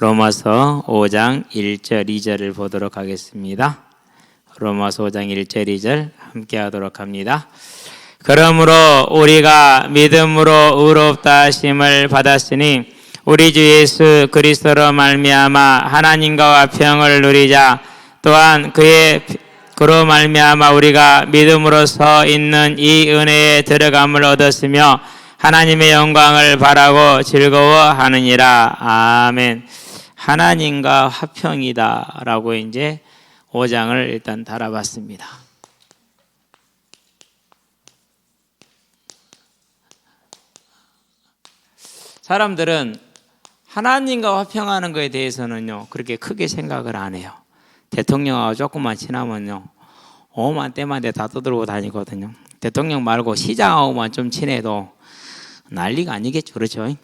로마서 5장 1절 2절을 보도록 하겠습니다. 로마서 5장 1절 2절 함께 하도록 합니다. 그러므로 우리가 믿음으로 의롭다 하심을 받았으니 우리 주 예수 그리스도로 말미암아 하나님과 화평을 누리자. 또한 그로 말미암아 우리가 믿음으로서 있는 이 은혜에 들어감을 얻었으며 하나님의 영광을 바라고 즐거워하느니라. 아멘. 하나님과 화평이다 라고 이제 5장을 일단 달아봤습니다. 사람들은 하나님과 화평하는 것에 대해서는요 그렇게 크게 생각을 안 해요. 대통령하고 조금만 친하면요 오만 때만 돼 다 떠들고 다니거든요. 대통령 말고 시장하고만 좀 친해도 난리가 아니겠죠. 그렇죠?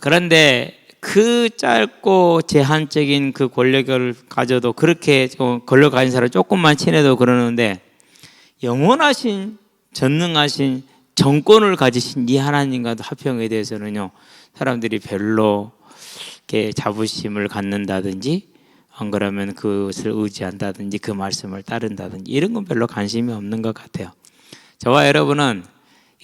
그런데 그 짧고 제한적인 그 권력을 가져도 그렇게 권력 가진 사람 조금만 친해도 그러는데 영원하신 전능하신 정권을 가지신 이 하나님과 화평에 대해서는요 사람들이 별로 이렇게 자부심을 갖는다든지 안 그러면 그것을 의지한다든지 그 말씀을 따른다든지 이런 건 별로 관심이 없는 것 같아요. 저와 여러분은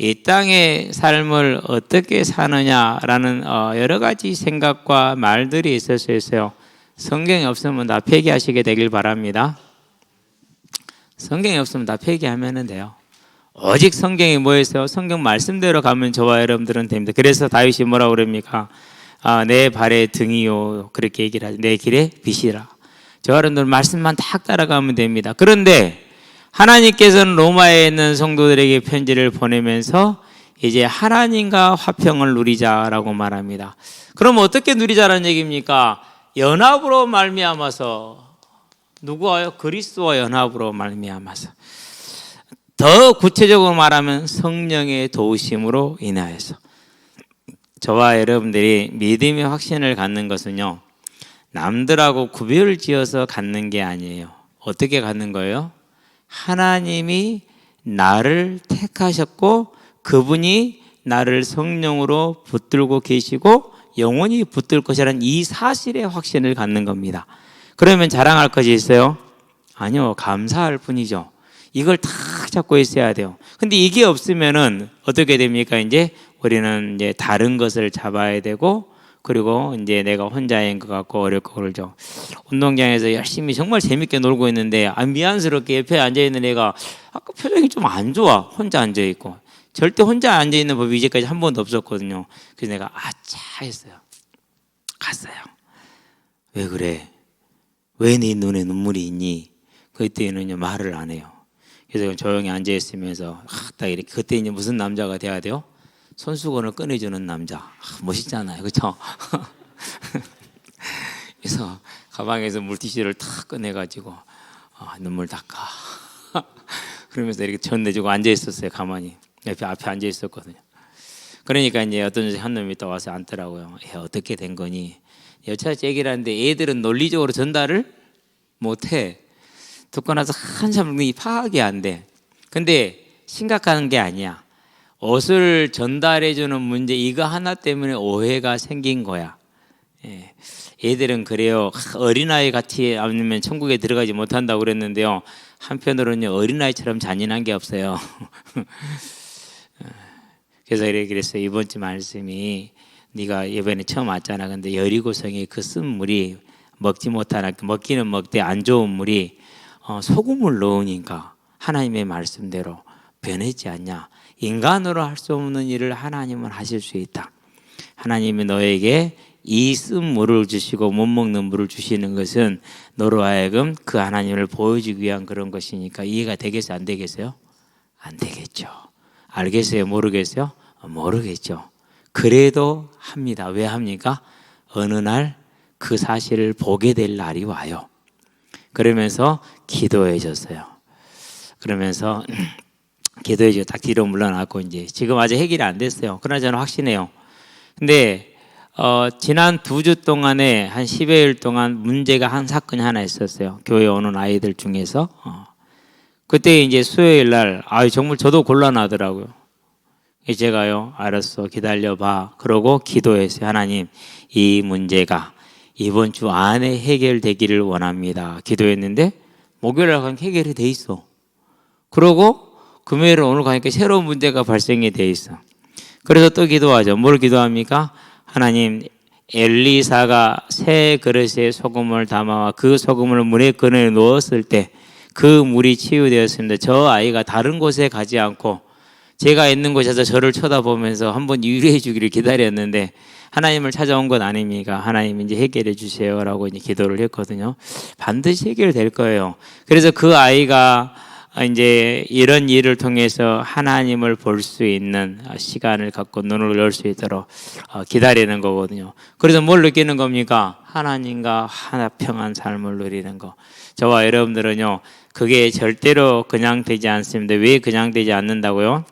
이 땅의 삶을 어떻게 사느냐라는 여러 가지 생각과 말들이 있을 수 있어요. 성경이 없으면 다 폐기하시게 되길 바랍니다. 성경이 없으면 다 폐기하면 돼요. 오직 성경이 뭐였어요? 성경 말씀대로 가면 저와 여러분들은 됩니다. 그래서 다윗이 뭐라고 그럽니까? 내 발의 등이요 그렇게 얘기를 하죠. 내 길의 빛이라. 저와 여러분들 말씀만 딱 따라가면 됩니다. 그런데 하나님께서는 로마에 있는 성도들에게 편지를 보내면서 이제 하나님과 화평을 누리자라고 말합니다. 그럼 어떻게 누리자라는 얘기입니까? 연합으로 말미암아서 누구와요? 그리스도와 연합으로 말미암아서 더 구체적으로 말하면 성령의 도우심으로 인하여서 저와 여러분들이 믿음의 확신을 갖는 것은요 남들하고 구별을 지어서 갖는 게 아니에요. 어떻게 갖는 거예요? 하나님이 나를 택하셨고 그분이 나를 성령으로 붙들고 계시고 영원히 붙들 것이라는 이 사실의 확신을 갖는 겁니다. 그러면 자랑할 것이 있어요? 아니요, 감사할 뿐이죠. 이걸 딱 잡고 있어야 돼요. 근데 이게 없으면은 어떻게 됩니까? 이제 우리는 이제 다른 것을 잡아야 되고 그리고 이제 내가 혼자인 것 같고 어렵고 그러죠. 운동장에서 열심히 정말 재밌게 놀고 있는데 미안스럽게 옆에 앉아있는 애가 아까 표정이 좀 안 좋아. 혼자 앉아있고. 절대 혼자 앉아있는 법이 이제까지 한 번도 없었거든요. 그래서 내가 아차 했어요. 갔어요. 왜 그래? 왜 네 눈에 눈물이 있니? 그때는요 말을 안 해요. 그래서 조용히 앉아있으면서 딱 이렇게 그때 이제 무슨 남자가 돼야 돼요? 손수건을 꺼내주는 남자. 멋있잖아요. 그렇죠? 그래서 가방에서 물티슈를 탁 꺼내가지고 눈물 닦아. 그러면서 이렇게 전내주고 앉아있었어요. 가만히. 앞에 앉아있었거든요. 그러니까 이제 어떤 한 놈이 또 와서 앉더라고요. 어떻게 된 거니? 여차저차 얘기를 하는데 애들은 논리적으로 전달을 못해. 듣고 나서 한참 파악이 안 돼. 근데 심각한 게 아니야. 옷을 전달해주는 문제 이거 하나 때문에 오해가 생긴 거야. 애들은 그래요. 어린아이 같이 아니면 천국에 들어가지 못한다고 그랬는데요. 한편으로는 어린아이처럼 잔인한 게 없어요. 그래서 이렇게 그랬어요. 이번 주 말씀이 네가 이번에 처음 왔잖아. 근데 여리고성의 그 쓴 물이 먹기는 먹되 안 좋은 물이 소금을 넣으니까 하나님의 말씀대로 변하지 않냐. 인간으로 할 수 없는 일을 하나님은 하실 수 있다. 하나님이 너에게 이 쓴 물을 주시고 못 먹는 물을 주시는 것은 너로 하여금 그 하나님을 보여주기 위한 그런 것이니까 이해가 되겠어요? 안 되겠어요? 안 되겠죠. 알겠어요? 모르겠어요? 모르겠죠. 그래도 합니다. 왜 합니까? 어느 날 그 사실을 보게 될 날이 와요. 그러면서 기도해 줬어요. 그러면서 기도해주고 딱 뒤로 물러나고 이제 지금 아직 해결이 안 됐어요. 그러나 저는 확신해요. 근데 지난 2주 동안에 한 10여일 동안 문제가 한 사건이 하나 있었어요. 교회 오는 아이들 중에서 그때 이제 수요일 날 정말 저도 곤란하더라고요. 제가요, 알았어, 기다려봐. 그러고 기도했어요. 하나님, 이 문제가 이번 주 안에 해결되기를 원합니다. 기도했는데 목요일 날 가니까 해결이 돼 있어. 그러고 금요일 오늘 가니까 새로운 문제가 발생이 돼 있어. 그래서 또 기도하죠. 뭘 기도합니까? 하나님, 엘리사가 새 그릇에 소금을 담아와 그 소금을 물에 꺼내 넣었을 때 그 물이 치유되었습니다. 저 아이가 다른 곳에 가지 않고 제가 있는 곳에서 저를 쳐다보면서 한번 유래해 주기를 기다렸는데 하나님을 찾아온 것 아닙니까? 하나님 이제 해결해 주세요라고 이제 기도를 했거든요. 반드시 해결될 거예요. 그래서 그 아이가 이제 이런 일을 통해서 하나님을 볼 수 있는 시간을 갖고 눈을 열 수 있도록 기다리는 거거든요. 그래서 뭘 느끼는 겁니까? 하나님과 하나 평안 삶을 누리는 거. 저와 여러분들은요, 그게 절대로 그냥 되지 않습니다. 왜 그냥 되지 않는다고요?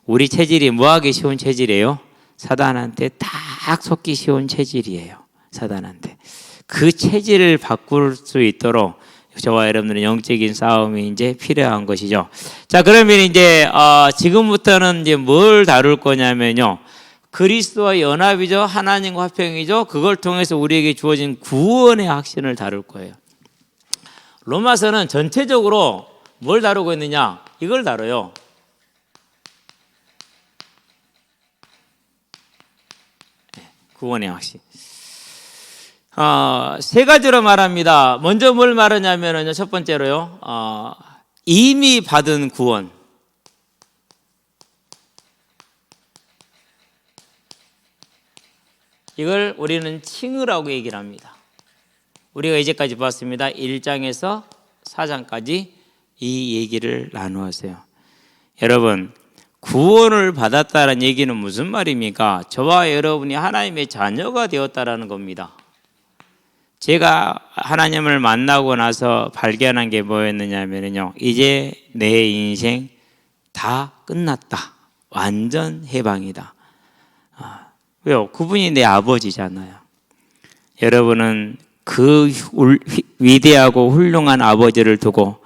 우리 체질이 뭐하기 쉬운 체질이에요? 사단한테 딱 속기 쉬운 체질이에요. 사단한테. 그 체질을 바꿀 수 있도록 저와 여러분들은 영적인 싸움이 이제 필요한 것이죠. 자, 그러면 이제 지금부터는 이제 뭘 다룰 거냐면요, 그리스도와 연합이죠, 하나님과 화평이죠. 그걸 통해서 우리에게 주어진 구원의 확신을 다룰 거예요. 로마서는 전체적으로 뭘 다루고 있느냐, 이걸 다뤄요. 구원의 확신. 세 가지로 말합니다. 먼저 뭘 말하냐면요, 첫 번째로요, 이미 받은 구원. 이걸 우리는 칭의라고 얘기를 합니다. 우리가 이제까지 봤습니다. 1장에서 4장까지 이 얘기를 나누었어요. 여러분, 구원을 받았다는 얘기는 무슨 말입니까? 저와 여러분이 하나님의 자녀가 되었다라는 겁니다. 제가 하나님을 만나고 나서 발견한 게 뭐였느냐면요, 이제 내 인생 다 끝났다. 완전 해방이다. 왜요? 그분이 내 아버지잖아요. 여러분은 그 위대하고 훌륭한 아버지를 두고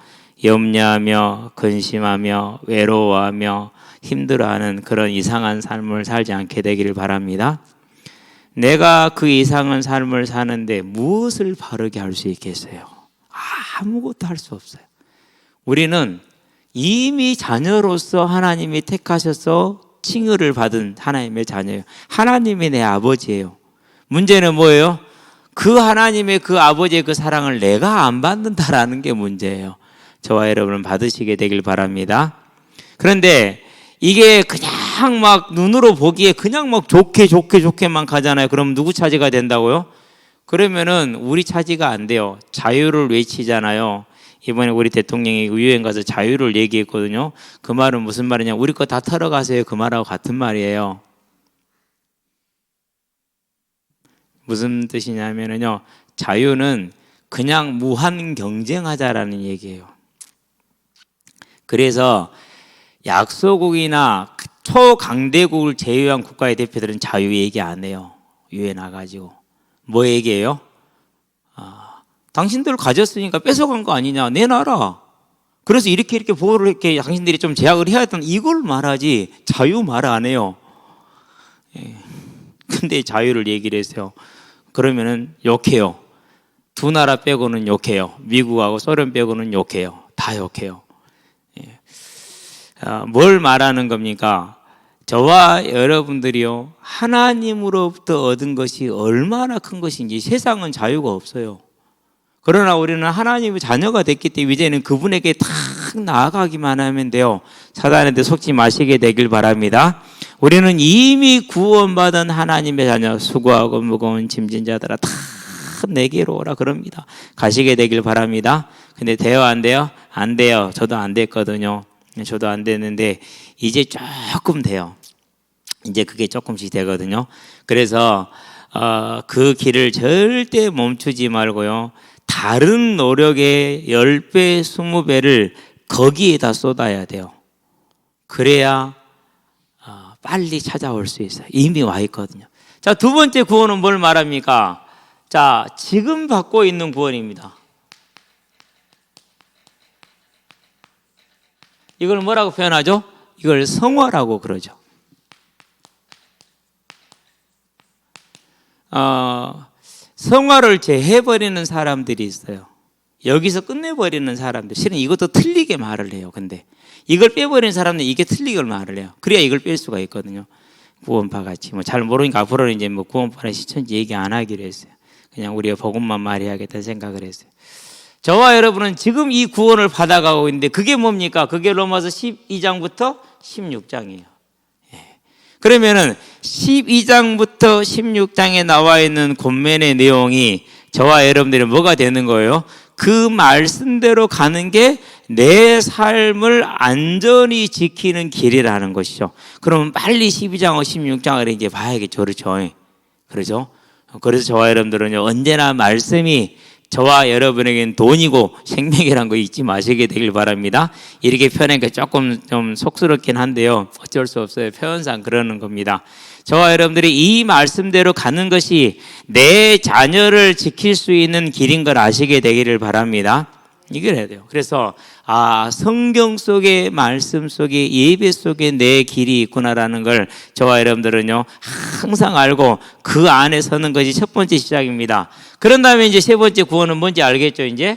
염려하며 근심하며 외로워하며 힘들어하는 그런 이상한 삶을 살지 않게 되기를 바랍니다. 내가 그 이상한 삶을 사는데 무엇을 바르게 할 수 있겠어요? 아무것도 할 수 없어요. 우리는 이미 자녀로서 하나님이 택하셔서 칭의를 받은 하나님의 자녀예요. 하나님이 내 아버지예요. 문제는 뭐예요? 그 하나님의 그 아버지의 그 사랑을 내가 안 받는다라는 게 문제예요. 저와 여러분은 받으시게 되길 바랍니다. 그런데 이게 그냥 막 눈으로 보기에 그냥 막 좋게만 가잖아요. 그럼 누구 차지가 된다고요? 그러면은 우리 차지가 안 돼요. 자유를 외치잖아요. 이번에 우리 대통령이 유엔 가서 자유를 얘기했거든요. 그 말은 무슨 말이냐? 우리 거 다 털어가세요. 그 말하고 같은 말이에요. 무슨 뜻이냐면요, 자유는 그냥 무한 경쟁하자라는 얘기예요. 그래서 약소국이나 초강대국을 제외한 국가의 대표들은 자유 얘기 안 해요. 유엔 와가지고 뭐 얘기해요? 당신들 가졌으니까 뺏어간 거 아니냐, 내놔라. 그래서 이렇게 보호를 이렇게 당신들이 좀 제약을 해야 했던, 이걸 말하지 자유 말 안 해요. 근데 자유를 얘기를 했어요. 그러면은 욕해요. 두 나라 빼고는 욕해요. 미국하고 소련 빼고는 욕해요. 다 욕해요. 뭘 말하는 겁니까? 저와 여러분들이요, 하나님으로부터 얻은 것이 얼마나 큰 것인지, 세상은 자유가 없어요. 그러나 우리는 하나님의 자녀가 됐기 때문에 이제는 그분에게 탁 나아가기만 하면 돼요. 사단한테 속지 마시게 되길 바랍니다. 우리는 이미 구원받은 하나님의 자녀, 수고하고 무거운 짐진 자들아 다 내게로 오라 그럽니다. 가시게 되길 바랍니다. 근데 돼요, 안 돼요? 안 돼요. 저도 안 됐거든요. 저도 안 됐는데 이제 조금 돼요. 이제 그게 조금씩 되거든요. 그래서 그 길을 절대 멈추지 말고요, 다른 노력의 10배, 20배를 거기에다 쏟아야 돼요. 그래야 빨리 찾아올 수 있어요. 이미 와 있거든요. 자, 두 번째 구원은 뭘 말합니까? 자, 지금 받고 있는 구원입니다. 이걸 뭐라고 표현하죠? 이걸 성화라고 그러죠. 성화를 제해버리는 사람들이 있어요. 여기서 끝내버리는 사람들. 실은 이것도 틀리게 말을 해요. 근데 이걸 빼버리는 사람은 이게 틀리게 말을 해요. 그래야 이걸 뺄 수가 있거든요. 구원파 같이. 뭐 잘 모르니까 앞으로는 이제 뭐 구원파나 시천지 얘기 안 하기로 했어요. 그냥 우리가 복음만 말해야겠다 생각을 했어요. 저와 여러분은 지금 이 구원을 받아가고 있는데 그게 뭡니까? 그게 로마서 12장부터 16장이에요. 그러면은 12장부터 16장에 나와 있는 권면의 내용이 저와 여러분들이 뭐가 되는 거예요? 그 말씀대로 가는 게 내 삶을 안전히 지키는 길이라는 것이죠. 그러면 빨리 12장과 16장을 이제 봐야겠죠. 그렇죠? 그렇죠? 그래서 저와 여러분들은 언제나 말씀이 저와 여러분에게는 돈이고 생명이라는 거 잊지 마시게 되길 바랍니다. 이렇게 표현하니까 조금 좀 속스럽긴 한데요. 어쩔 수 없어요. 표현상 그러는 겁니다. 저와 여러분들이 이 말씀대로 가는 것이 내 자녀를 지킬 수 있는 길인 걸 아시게 되기를 바랍니다. 이걸 해야 돼요. 그래서 성경 속의 말씀 속에 예배 속에 내 길이 있구나라는 걸 저와 여러분들은요 항상 알고 그 안에 서는 것이 첫 번째 시작입니다. 그런 다음에 이제 세 번째 구원은 뭔지 알겠죠? 이제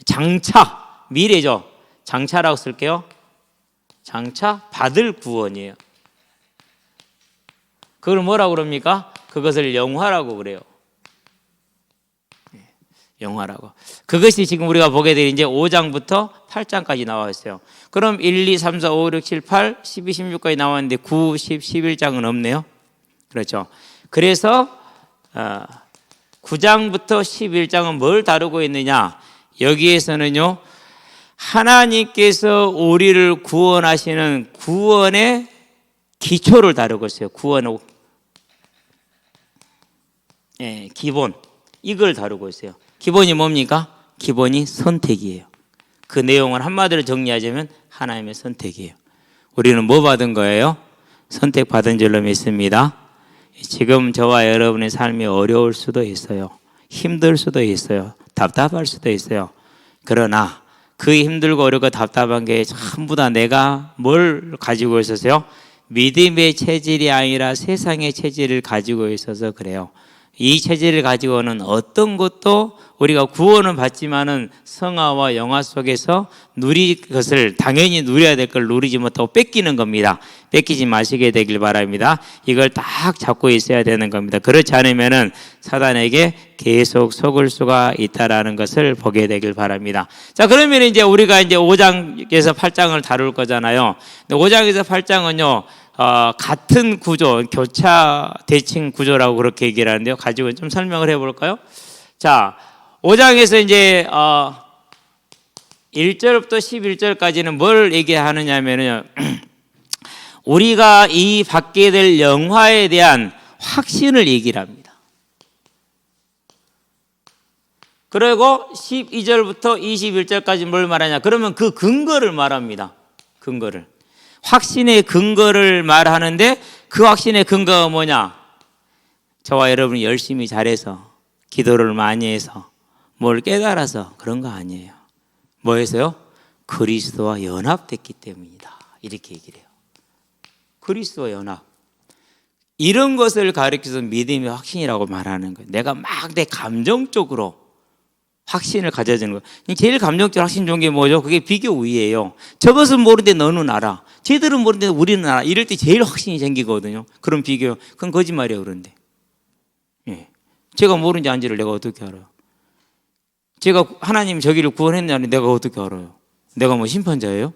장차, 미래죠. 장차라고 쓸게요. 장차 받을 구원이에요. 그걸 뭐라고 그럽니까? 그것을 영화라고 그래요. 영화라고. 그것이 지금 우리가 보게 될 이제 5장부터 8장까지 나와 있어요. 그럼 1, 2, 3, 4, 5, 6, 7, 8, 12, 16까지 나왔는데 9, 10, 11장은 없네요. 그렇죠. 그래서 9장부터 11장은 뭘 다루고 있느냐? 여기에서는요, 하나님께서 우리를 구원하시는 구원의 기초를 다루고 있어요. 구원의 기본. 이걸 다루고 있어요. 기본이 뭡니까? 기본이 선택이에요. 그 내용을 한마디로 정리하자면 하나님의 선택이에요. 우리는 뭐 받은 거예요? 선택받은 줄로 믿습니다. 지금 저와 여러분의 삶이 어려울 수도 있어요. 힘들 수도 있어요. 답답할 수도 있어요. 그러나 그 힘들고 어렵고 답답한 게 전부 다 내가 뭘 가지고 있어서요? 믿음의 체질이 아니라 세상의 체질을 가지고 있어서 그래요. 이 체질을 가지고는 어떤 것도 우리가 구원은 받지만은 성화와 영화 속에서 누릴 것을 당연히 누려야 될 걸 누리지 못하고 뺏기는 겁니다. 뺏기지 마시게 되길 바랍니다. 이걸 딱 잡고 있어야 되는 겁니다. 그렇지 않으면은 사단에게 계속 속을 수가 있다라는 것을 보게 되길 바랍니다. 자, 그러면 이제 우리가 이제 5장에서 8장을 다룰 거잖아요. 5장에서 8장은요. 같은 구조, 교차 대칭 구조라고 그렇게 얘기를 하는데요. 가지고 좀 설명을 해볼까요? 자, 5장에서 이제 1절부터 11절까지는 뭘 얘기하느냐 하면요. 우리가 이 받게 될 영화에 대한 확신을 얘기를 합니다. 그리고 12절부터 21절까지 뭘 말하냐? 그러면 그 근거를 말합니다. 근거를. 확신의 근거를 말하는데 그 확신의 근거가 뭐냐? 저와 여러분이 열심히 잘해서 기도를 많이 해서 뭘 깨달아서 그런 거 아니에요. 뭐해서요? 그리스도와 연합됐기 때문이다. 이렇게 얘기를 해요. 그리스도와 연합. 이런 것을 가리켜서 믿음의 확신이라고 말하는 거예요. 내가 막 내 감정적으로 확신을 가져주는 거예요. 제일 감정적으로 확신 좋은 게 뭐죠? 그게 비교 우위예요. 저것은 모르는데 너는 알아. 쟤들은 모르는데 우리는 알아. 이럴 때 제일 확신이 생기거든요. 그런 비교. 그건 거짓말이에요. 그런데. 예. 제가 모르는지 안지를 내가 어떻게 알아요? 제가 하나님 저기를 구원했냐니 내가 어떻게 알아요? 내가 뭐 심판자예요?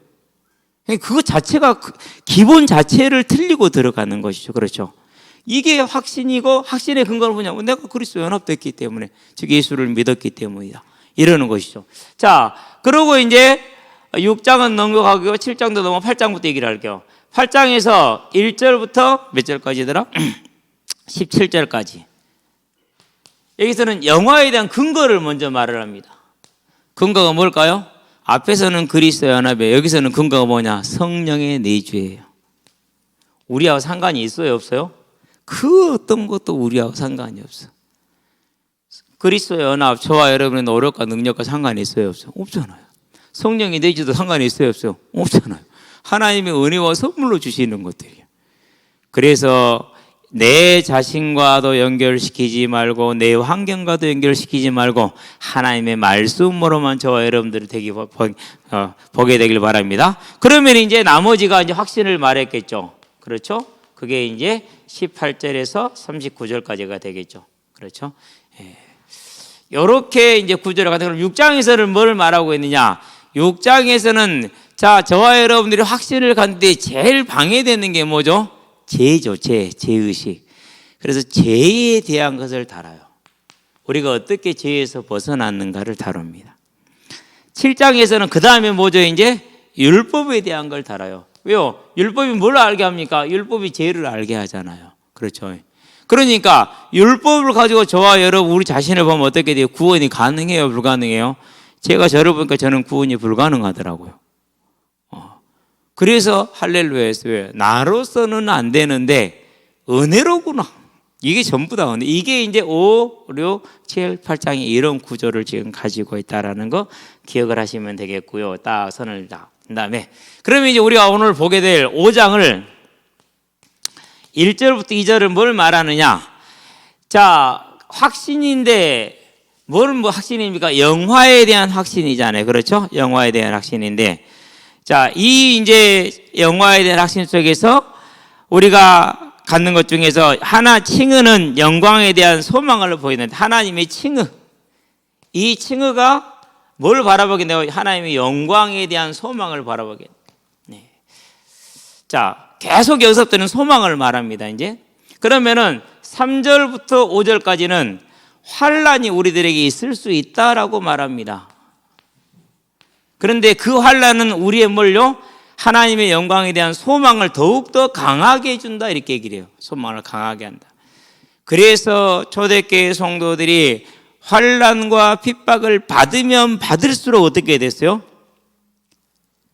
그것 자체가 기본 자체를 틀리고 들어가는 것이죠. 그렇죠? 이게 확신이고 확신의 근거는 뭐냐면 내가 그리스도 연합됐기 때문에 즉 예수를 믿었기 때문이다. 이러는 것이죠. 자, 그러고 이제 6장은 넘어가고 7장도 넘어 8장부터 얘기를 할게요. 8장에서 1절부터 몇 절까지더라? 17절까지. 여기서는 영화에 대한 근거를 먼저 말을 합니다. 근거가 뭘까요? 앞에서는 그리스도 연합이에요. 여기서는 근거가 뭐냐? 성령의 내주예요. 우리하고 상관이 있어요? 없어요? 그 어떤 것도 우리하고 상관이 없어. 그리스도 연합, 저와 여러분의 노력과 능력과 상관이 있어요? 없어요? 없잖아요. 성령의 내주도 상관이 있어요? 없어요? 없잖아요. 하나님의 은혜와 선물로 주시는 것들이에요. 그래서 내 자신과도 연결시키지 말고 내 환경과도 연결시키지 말고 하나님의 말씀으로만 저와 여러분들이 보게 되길 바랍니다. 그러면 이제 나머지가 이제 확신을 말했겠죠. 그렇죠? 그게 이제 18절에서 39절까지가 되겠죠. 그렇죠? 이렇게 이제 구절을 가지고, 그럼 6장에서는 뭘 말하고 있느냐? 6장에서는 자, 저와 여러분들이 확신을 갖는데 제일 방해되는 게 뭐죠? 죄죠. 죄의식. 그래서 죄에 대한 것을 다뤄요. 우리가 어떻게 죄에서 벗어났는가를 다룹니다. 7장에서는 그 다음에 뭐죠? 이제 율법에 대한 걸 다뤄요. 왜요? 율법이 뭘 알게 합니까? 율법이 죄를 알게 하잖아요. 그렇죠. 그러니까 율법을 가지고 저와 여러분 우리 자신을 보면 어떻게 돼요? 구원이 가능해요? 불가능해요? 제가 저를 보니까 저는 구원이 불가능하더라고요. 그래서 할렐루야 했어요. 나로서는 안 되는데 은혜로구나. 이게 전부 다 은혜. 이게 이제 5, 6, 7, 8장이 이런 구조를 지금 가지고 있다라는 거 기억을 하시면 되겠고요. 딱 선을 다. 그다음에 그러면 이제 우리가 오늘 보게 될 5장을 1절부터 2절을 뭘 말하느냐? 자, 확신인데 뭘 확신입니까? 영화에 대한 확신이잖아요. 그렇죠? 영화에 대한 확신인데, 자, 이 이제 영화에 대한 확신 속에서 우리가 갖는 것 중에서 하나 칭의는 영광에 대한 소망을 보이는데, 하나님의 칭의, 이 칭의가 뭘 바라보게 돼요? 하나님의 영광에 대한 소망을 바라보게. 네. 자, 계속 여기서부터는 소망을 말합니다. 이제 그러면은 3절부터 5절까지는 환란이 우리들에게 있을 수 있다라고 말합니다. 그런데 그 환란은 우리의 뭘요? 하나님의 영광에 대한 소망을 더욱더 강하게 해준다, 이렇게 얘기를 해요. 소망을 강하게 한다. 그래서 초대교회 성도들이 환란과 핍박을 받으면 받을수록 어떻게 됐어요?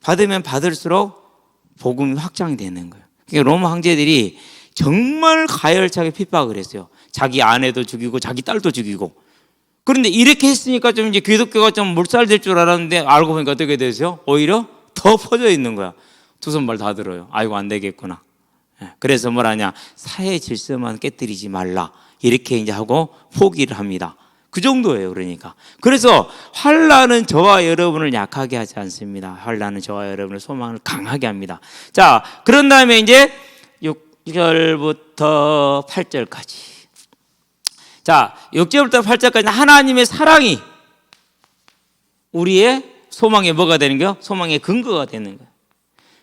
받으면 받을수록 복음이 확장이 되는 거예요. 그러니까 로마 황제들이 정말 가열차게 핍박을 했어요. 자기 아내도 죽이고 자기 딸도 죽이고. 그런데 이렇게 했으니까 좀 이제 기독교가 좀 몰살될 줄 알았는데 알고 보니까 어떻게 되세요? 오히려 더 퍼져 있는 거야. 두 손 발 다 들어요. 아이고 안 되겠구나. 그래서 뭐라냐? 사회 질서만 깨뜨리지 말라. 이렇게 이제 하고 포기를 합니다. 그 정도예요. 그러니까. 그래서 환란은 저와 여러분을 약하게 하지 않습니다. 환란은 저와 여러분의 소망을 강하게 합니다. 자, 그런 다음에 이제 6절부터 8절까지. 자, 6절부터 8절까지 하나님의 사랑이 우리의 소망에 뭐가 되는 거예요? 소망의 근거가 되는 거예요.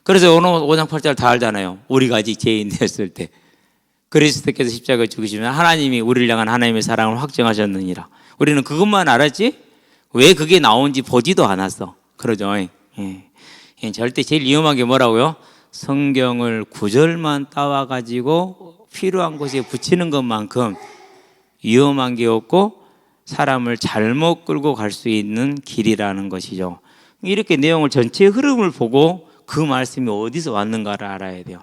그래서 오늘 5장 8절 다 알잖아요. 우리가 아직 죄인 되었을 때 그리스도께서 십자가에 죽으시면 하나님이 우리를 향한 하나님의 사랑을 확정하셨느니라. 우리는 그것만 알았지 왜 그게 나온지 보지도 않았어. 그러죠. 절대 제일 위험한 게 뭐라고요? 성경을 구절만 따와가지고 필요한 곳에 붙이는 것만큼 위험한 게 없고 사람을 잘못 끌고 갈 수 있는 길이라는 것이죠. 이렇게 내용을 전체의 흐름을 보고 그 말씀이 어디서 왔는가를 알아야 돼요.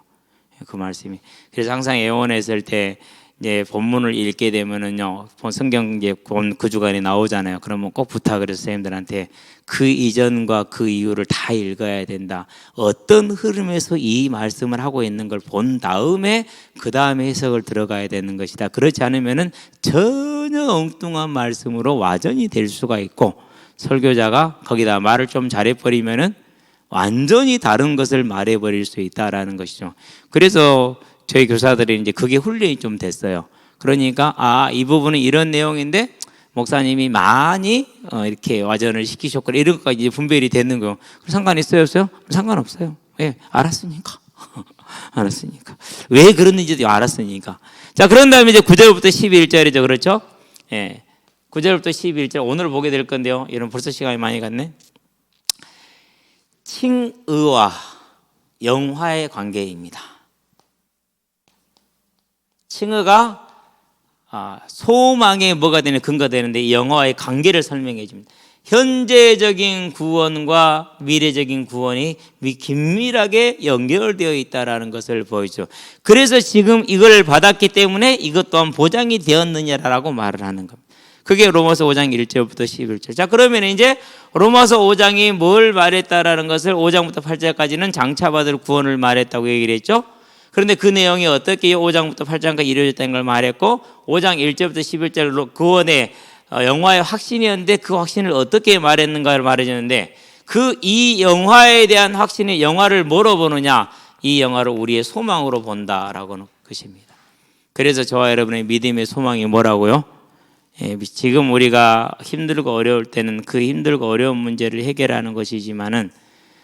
그 말씀이. 그래서 항상 예언했을 때 이제 본문을 읽게 되면은요, 성경 이제 그 주간에 나오잖아요. 그러면 꼭 부탁을 해서 선생님들한테 그 이전과 그 이후를 다 읽어야 된다. 어떤 흐름에서 이 말씀을 하고 있는 걸 본 다음에 그 다음에 해석을 들어가야 되는 것이다. 그렇지 않으면은 전혀 엉뚱한 말씀으로 와전이 될 수가 있고, 설교자가 거기다 말을 좀 잘해버리면은 완전히 다른 것을 말해버릴 수 있다라는 것이죠. 그래서 저희 교사들이 이제 그게 훈련이 좀 됐어요. 그러니까 이 부분은 이런 내용인데 목사님이 많이 이렇게 와전을 시키셨고 이런 것까지 이제 분별이 되는 거예요. 상관 있어요, 없어요? 상관없어요. 예, 알았으니까. 알았으니까. 왜 그랬는지도 알았으니까. 자, 그런 다음에 이제 9절부터 11절이죠, 그렇죠? 예, 9절부터 11절 오늘 보게 될 건데요. 여러분 벌써 시간이 많이 갔네. 칭의와 영화의 관계입니다. 칭의가 소망의 뭐가 되는 근거가 되는데 이 영화의 관계를 설명해 줍니다. 현재적인 구원과 미래적인 구원이 긴밀하게 연결되어 있다는 것을 보여줘. 그래서 지금 이걸 받았기 때문에 이것 또한 보장이 되었느냐라고 말을 하는 겁니다. 그게 로마서 5장 1절부터 11절. 자, 그러면 이제 로마서 5장이 뭘 말했다라는 것을 5장부터 8절까지는 장차받을 구원을 말했다고 얘기를 했죠. 그런데 그 내용이 어떻게 5장부터 8장까지 이루어졌다는 걸 말했고 5장 1절부터 11절로 구원의 영화의 확신이었는데 그 확신을 어떻게 말했는가를 말해주는데 그 이 영화에 대한 확신의 영화를 뭐로 보느냐? 이 영화를 우리의 소망으로 본다라고 하는 것입니다. 그래서 저와 여러분의 믿음의 소망이 뭐라고요? 지금 우리가 힘들고 어려울 때는 그 힘들고 어려운 문제를 해결하는 것이지만은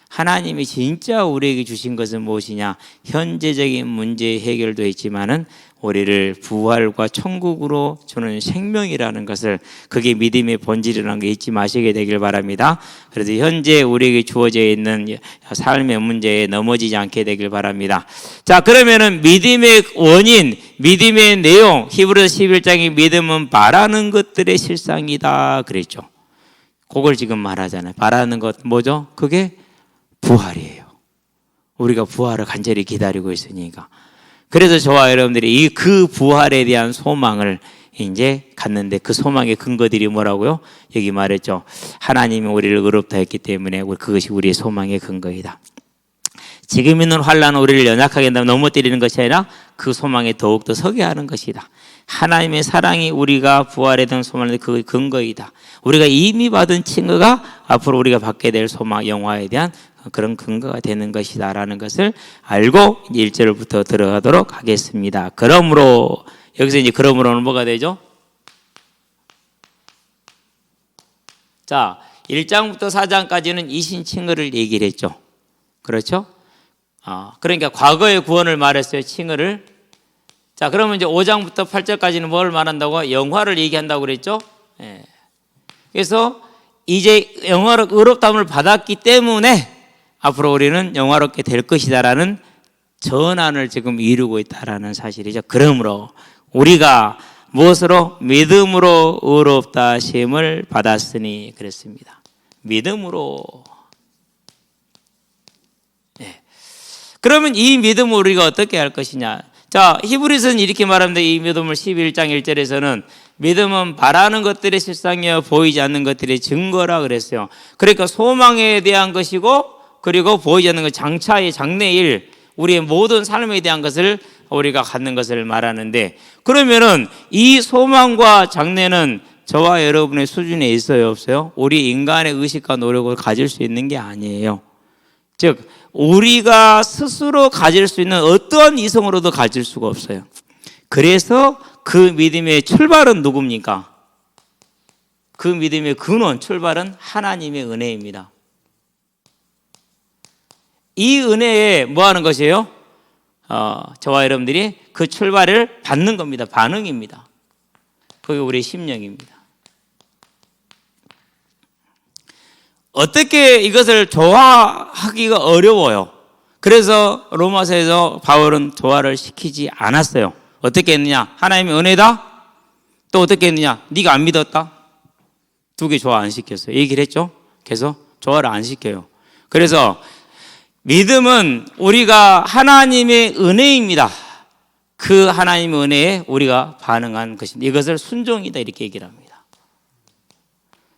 하나님이 진짜 우리에게 주신 것은 무엇이냐? 현재적인 문제 해결도 있지만은 우리를 부활과 천국으로 주는 생명이라는 것을, 그게 믿음의 본질이라는 게 잊지 마시게 되길 바랍니다. 그래서 현재 우리에게 주어져 있는 삶의 문제에 넘어지지 않게 되길 바랍니다. 자, 그러면은 믿음의 원인, 믿음의 내용, 히브리서 11장의 믿음은 바라는 것들의 실상이다 그랬죠. 그걸 지금 말하잖아요. 바라는 것 뭐죠? 그게 부활이에요. 우리가 부활을 간절히 기다리고 있으니까. 그래서 저와 여러분들이 그 부활에 대한 소망을 이제 갖는데 그 소망의 근거들이 뭐라고요? 여기 말했죠. 하나님이 우리를 의롭다 했기 때문에 그것이 우리의 소망의 근거이다. 지금 있는 환란은 우리를 연약하게 넘어뜨리는 것이 아니라 그 소망에 더욱더 서게 하는 것이다. 하나님의 사랑이 우리가 부활에 대한 소망의 그 근거이다. 우리가 이미 받은 칭의가 앞으로 우리가 받게 될 소망, 영화에 대한 그런 근거가 되는 것이다 라는 것을 알고 1절부터 들어가도록 하겠습니다. 그러므로 여기서 이제 그러므로는 뭐가 되죠? 자, 1장부터 4장까지는 이신칭의를 얘기를 했죠. 그렇죠? 그러니까 과거의 구원을 말했어요. 칭의를. 자, 그러면 이제 5장부터 8절까지는 뭘 말한다고? 영화를 얘기한다고 그랬죠? 예. 그래서 이제 영화로 의롭다함을 받았기 때문에 앞으로 우리는 영화롭게 될 것이다라는 전환을 지금 이루고 있다라는 사실이죠. 그러므로 우리가 무엇으로? 믿음으로 의롭다 하심을 받았으니 그랬습니다. 믿음으로. 네. 그러면 이 믿음을 우리가 어떻게 할 것이냐? 자, 히브리서는 이렇게 말합니다. 이 믿음을 11장 1절에서는 믿음은 바라는 것들의 실상이여 보이지 않는 것들의 증거라 그랬어요. 그러니까 소망에 대한 것이고 그리고 보이지 않는 것, 장차의 장래일 우리의 모든 삶에 대한 것을 우리가 갖는 것을 말하는데, 그러면은 이 소망과 장래는 저와 여러분의 수준에 있어요, 없어요? 우리 인간의 의식과 노력을 가질 수 있는 게 아니에요. 즉 우리가 스스로 가질 수 있는 어떠한 이성으로도 가질 수가 없어요. 그래서 그 믿음의 출발은 누굽니까? 그 믿음의 근원, 출발은 하나님의 은혜입니다. 이 은혜에 뭐 하는 것이에요? 저와 여러분들이 그 출발을 받는 겁니다. 반응입니다. 그게 우리의 심령입니다. 어떻게 이것을 조화하기가 어려워요. 그래서 로마서에서 바울은 조화를 시키지 않았어요. 어떻게 했느냐? 하나님의 은혜다? 또 어떻게 했느냐? 네가 안 믿었다? 두 개 조화 안 시켰어요. 얘기를 했죠? 그래서 조화를 안 시켜요. 그래서 믿음은 우리가 하나님의 은혜입니다. 그 하나님의 은혜에 우리가 반응한 것입니다. 이것을 순종이다 이렇게 얘기를 합니다.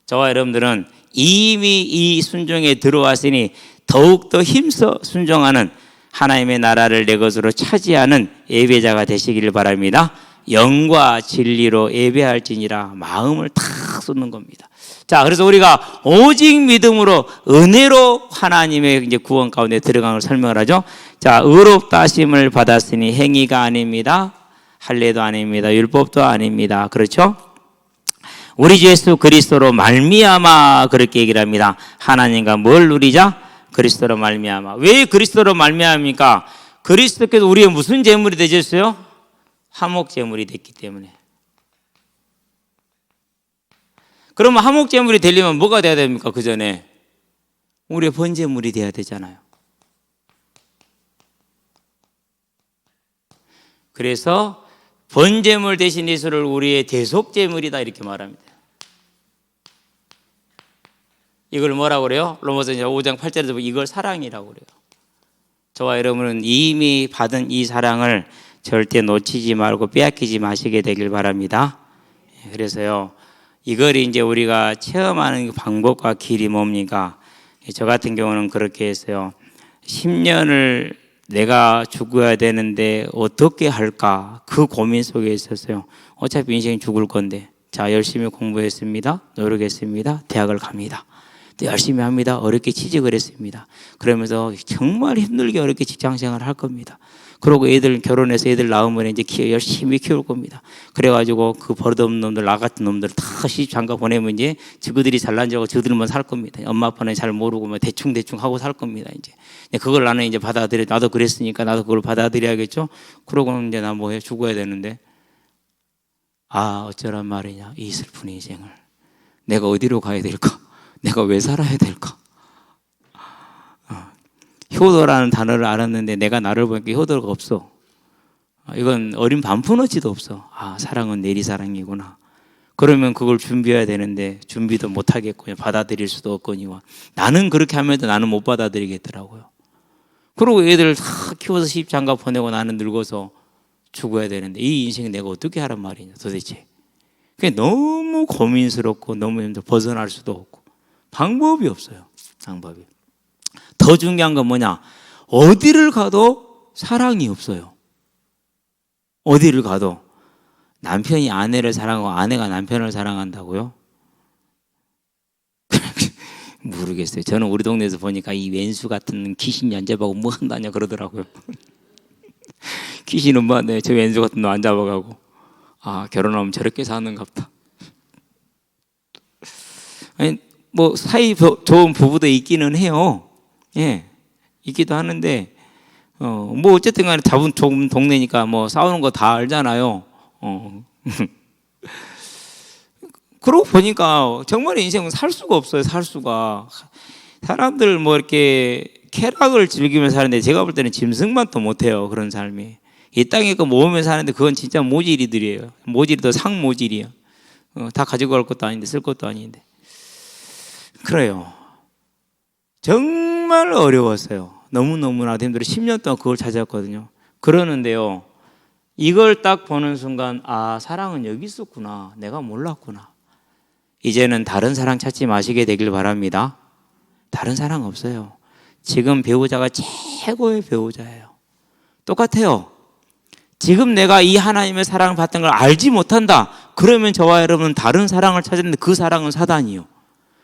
저와 여러분들은 이미 이 순종에 들어왔으니 더욱더 힘써 순종하는 하나님의 나라를 내 것으로 차지하는 예배자가 되시기를 바랍니다. 영과 진리로 예배할지니라 마음을 탁 쏟는 겁니다. 자, 그래서 우리가 오직 믿음으로 은혜로 하나님의 이제 구원 가운데 들어간 걸 설명을 하죠. 자, 의롭다 하심을 받았으니 행위가 아닙니다. 할례도 아닙니다. 율법도 아닙니다. 그렇죠? 우리 주 예수 그리스도로 말미암아 그렇게 얘기를 합니다. 하나님과 뭘 누리자? 그리스도로 말미암아. 왜 그리스도로 말미암습니까? 그리스도께서 우리의 무슨 제물이 되셨어요? 화목 제물이 됐기 때문에. 그러면 화목 제물이 되려면 뭐가 돼야 됩니까? 그 전에 우리의 번제물이 돼야 되잖아요. 그래서 번제물 대신 예수를 우리의 대속 제물이다 이렇게 말합니다. 이걸 뭐라고 그래요? 로마서 5장 8절에서 보면 이걸 사랑이라고 그래요. 저와 여러분은 이미 받은 이 사랑을 절대 놓치지 말고 빼앗기지 마시게 되길 바랍니다. 그래서요, 이걸 이제 우리가 체험하는 방법과 길이 뭡니까? 저 같은 경우는 그렇게 했어요. 10년을 내가 죽어야 되는데 어떻게 할까? 그 고민 속에 있었어요. 어차피 인생이 죽을 건데. 자, 열심히 공부했습니다. 노력했습니다. 대학을 갑니다. 또 열심히 합니다. 어렵게 취직을 했습니다. 그러면서 정말 힘들게 어렵게 직장 생활을 할 겁니다. 그러고 애들 결혼해서 애들 낳으면 이제 열심히 키울 겁니다. 그래가지고 그 버릇없는 놈들, 나 같은 놈들 다 시집 장가 보내면 이제 저들이 잘난 줄 알고 저들만 살 겁니다. 엄마 아빠는 잘 모르고 뭐 대충 하고 살 겁니다. 이제 그걸 나는 이제 받아들여. 나도 그랬으니까 나도 그걸 받아들여야겠죠. 그러고는 이제 나 뭐해? 죽어야 되는데. 아, 어쩌란 말이냐. 이 슬픈 인생을. 내가 어디로 가야 될까? 내가 왜 살아야 될까? 효도라는 단어를 알았는데 내가 나를 보니까 효도가 없어. 이건 어린 반푼어치도 없어. 아, 사랑은 내리사랑이구나. 그러면 그걸 준비해야 되는데 준비도 못하겠군요. 받아들일 수도 없거니와. 나는 그렇게 하면도 나는 못 받아들이겠더라고요. 그리고 애들 다 키워서 시집장가 보내고 나는 늙어서 죽어야 되는데 이 인생 내가 어떻게 하란 말이냐 도대체. 그게 너무 고민스럽고 너무 힘들어. 벗어날 수도 없고 방법이 없어요. 방법이. 더 중요한 건 뭐냐? 어디를 가도 사랑이 없어요. 어디를 가도. 남편이 아내를 사랑하고 아내가 남편을 사랑한다고요? 모르겠어요. 저는 우리 동네에서 보니까 이 왼수 같은 귀신 안 잡아가고 뭐 한다냐 그러더라고요. 귀신은 뭐 한다냐. 저 왼수 같은 놈 안 잡아가고. 아, 결혼하면 저렇게 사는갑다. 아니, 뭐 사이 좋은 부부도 있기는 해요. 예, 있기도 하는데, 뭐 어쨌든 간에 다분 좁은 동네니까 뭐 싸우는 거 다 알잖아요. 그러고 보니까 정말 인생은 살 수가 없어요. 살 수가. 사람들 뭐 이렇게 쾌락을 즐기면서 사는데 제가 볼 때는 짐승만도 못해요. 그런 삶이. 이 땅에 거 모으면서 사는데 그건 진짜 모질이들이에요. 모질이도 상모질이에요. 다 가지고 갈 것도 아닌데 쓸 것도 아닌데. 그래요. 정말 어려웠어요. 너무너무나도 힘들어. 10년 동안 그걸 찾았거든요. 그러는데요, 이걸 딱 보는 순간, 아, 사랑은 여기 있었구나. 내가 몰랐구나. 이제는 다른 사랑 찾지 마시게 되길 바랍니다. 다른 사랑 없어요. 지금 배우자가 최고의 배우자예요. 똑같아요. 지금 내가 이 하나님의 사랑을 받던 걸 알지 못한다. 그러면 저와 여러분은 다른 사랑을 찾았는데 그 사랑은 사단이요.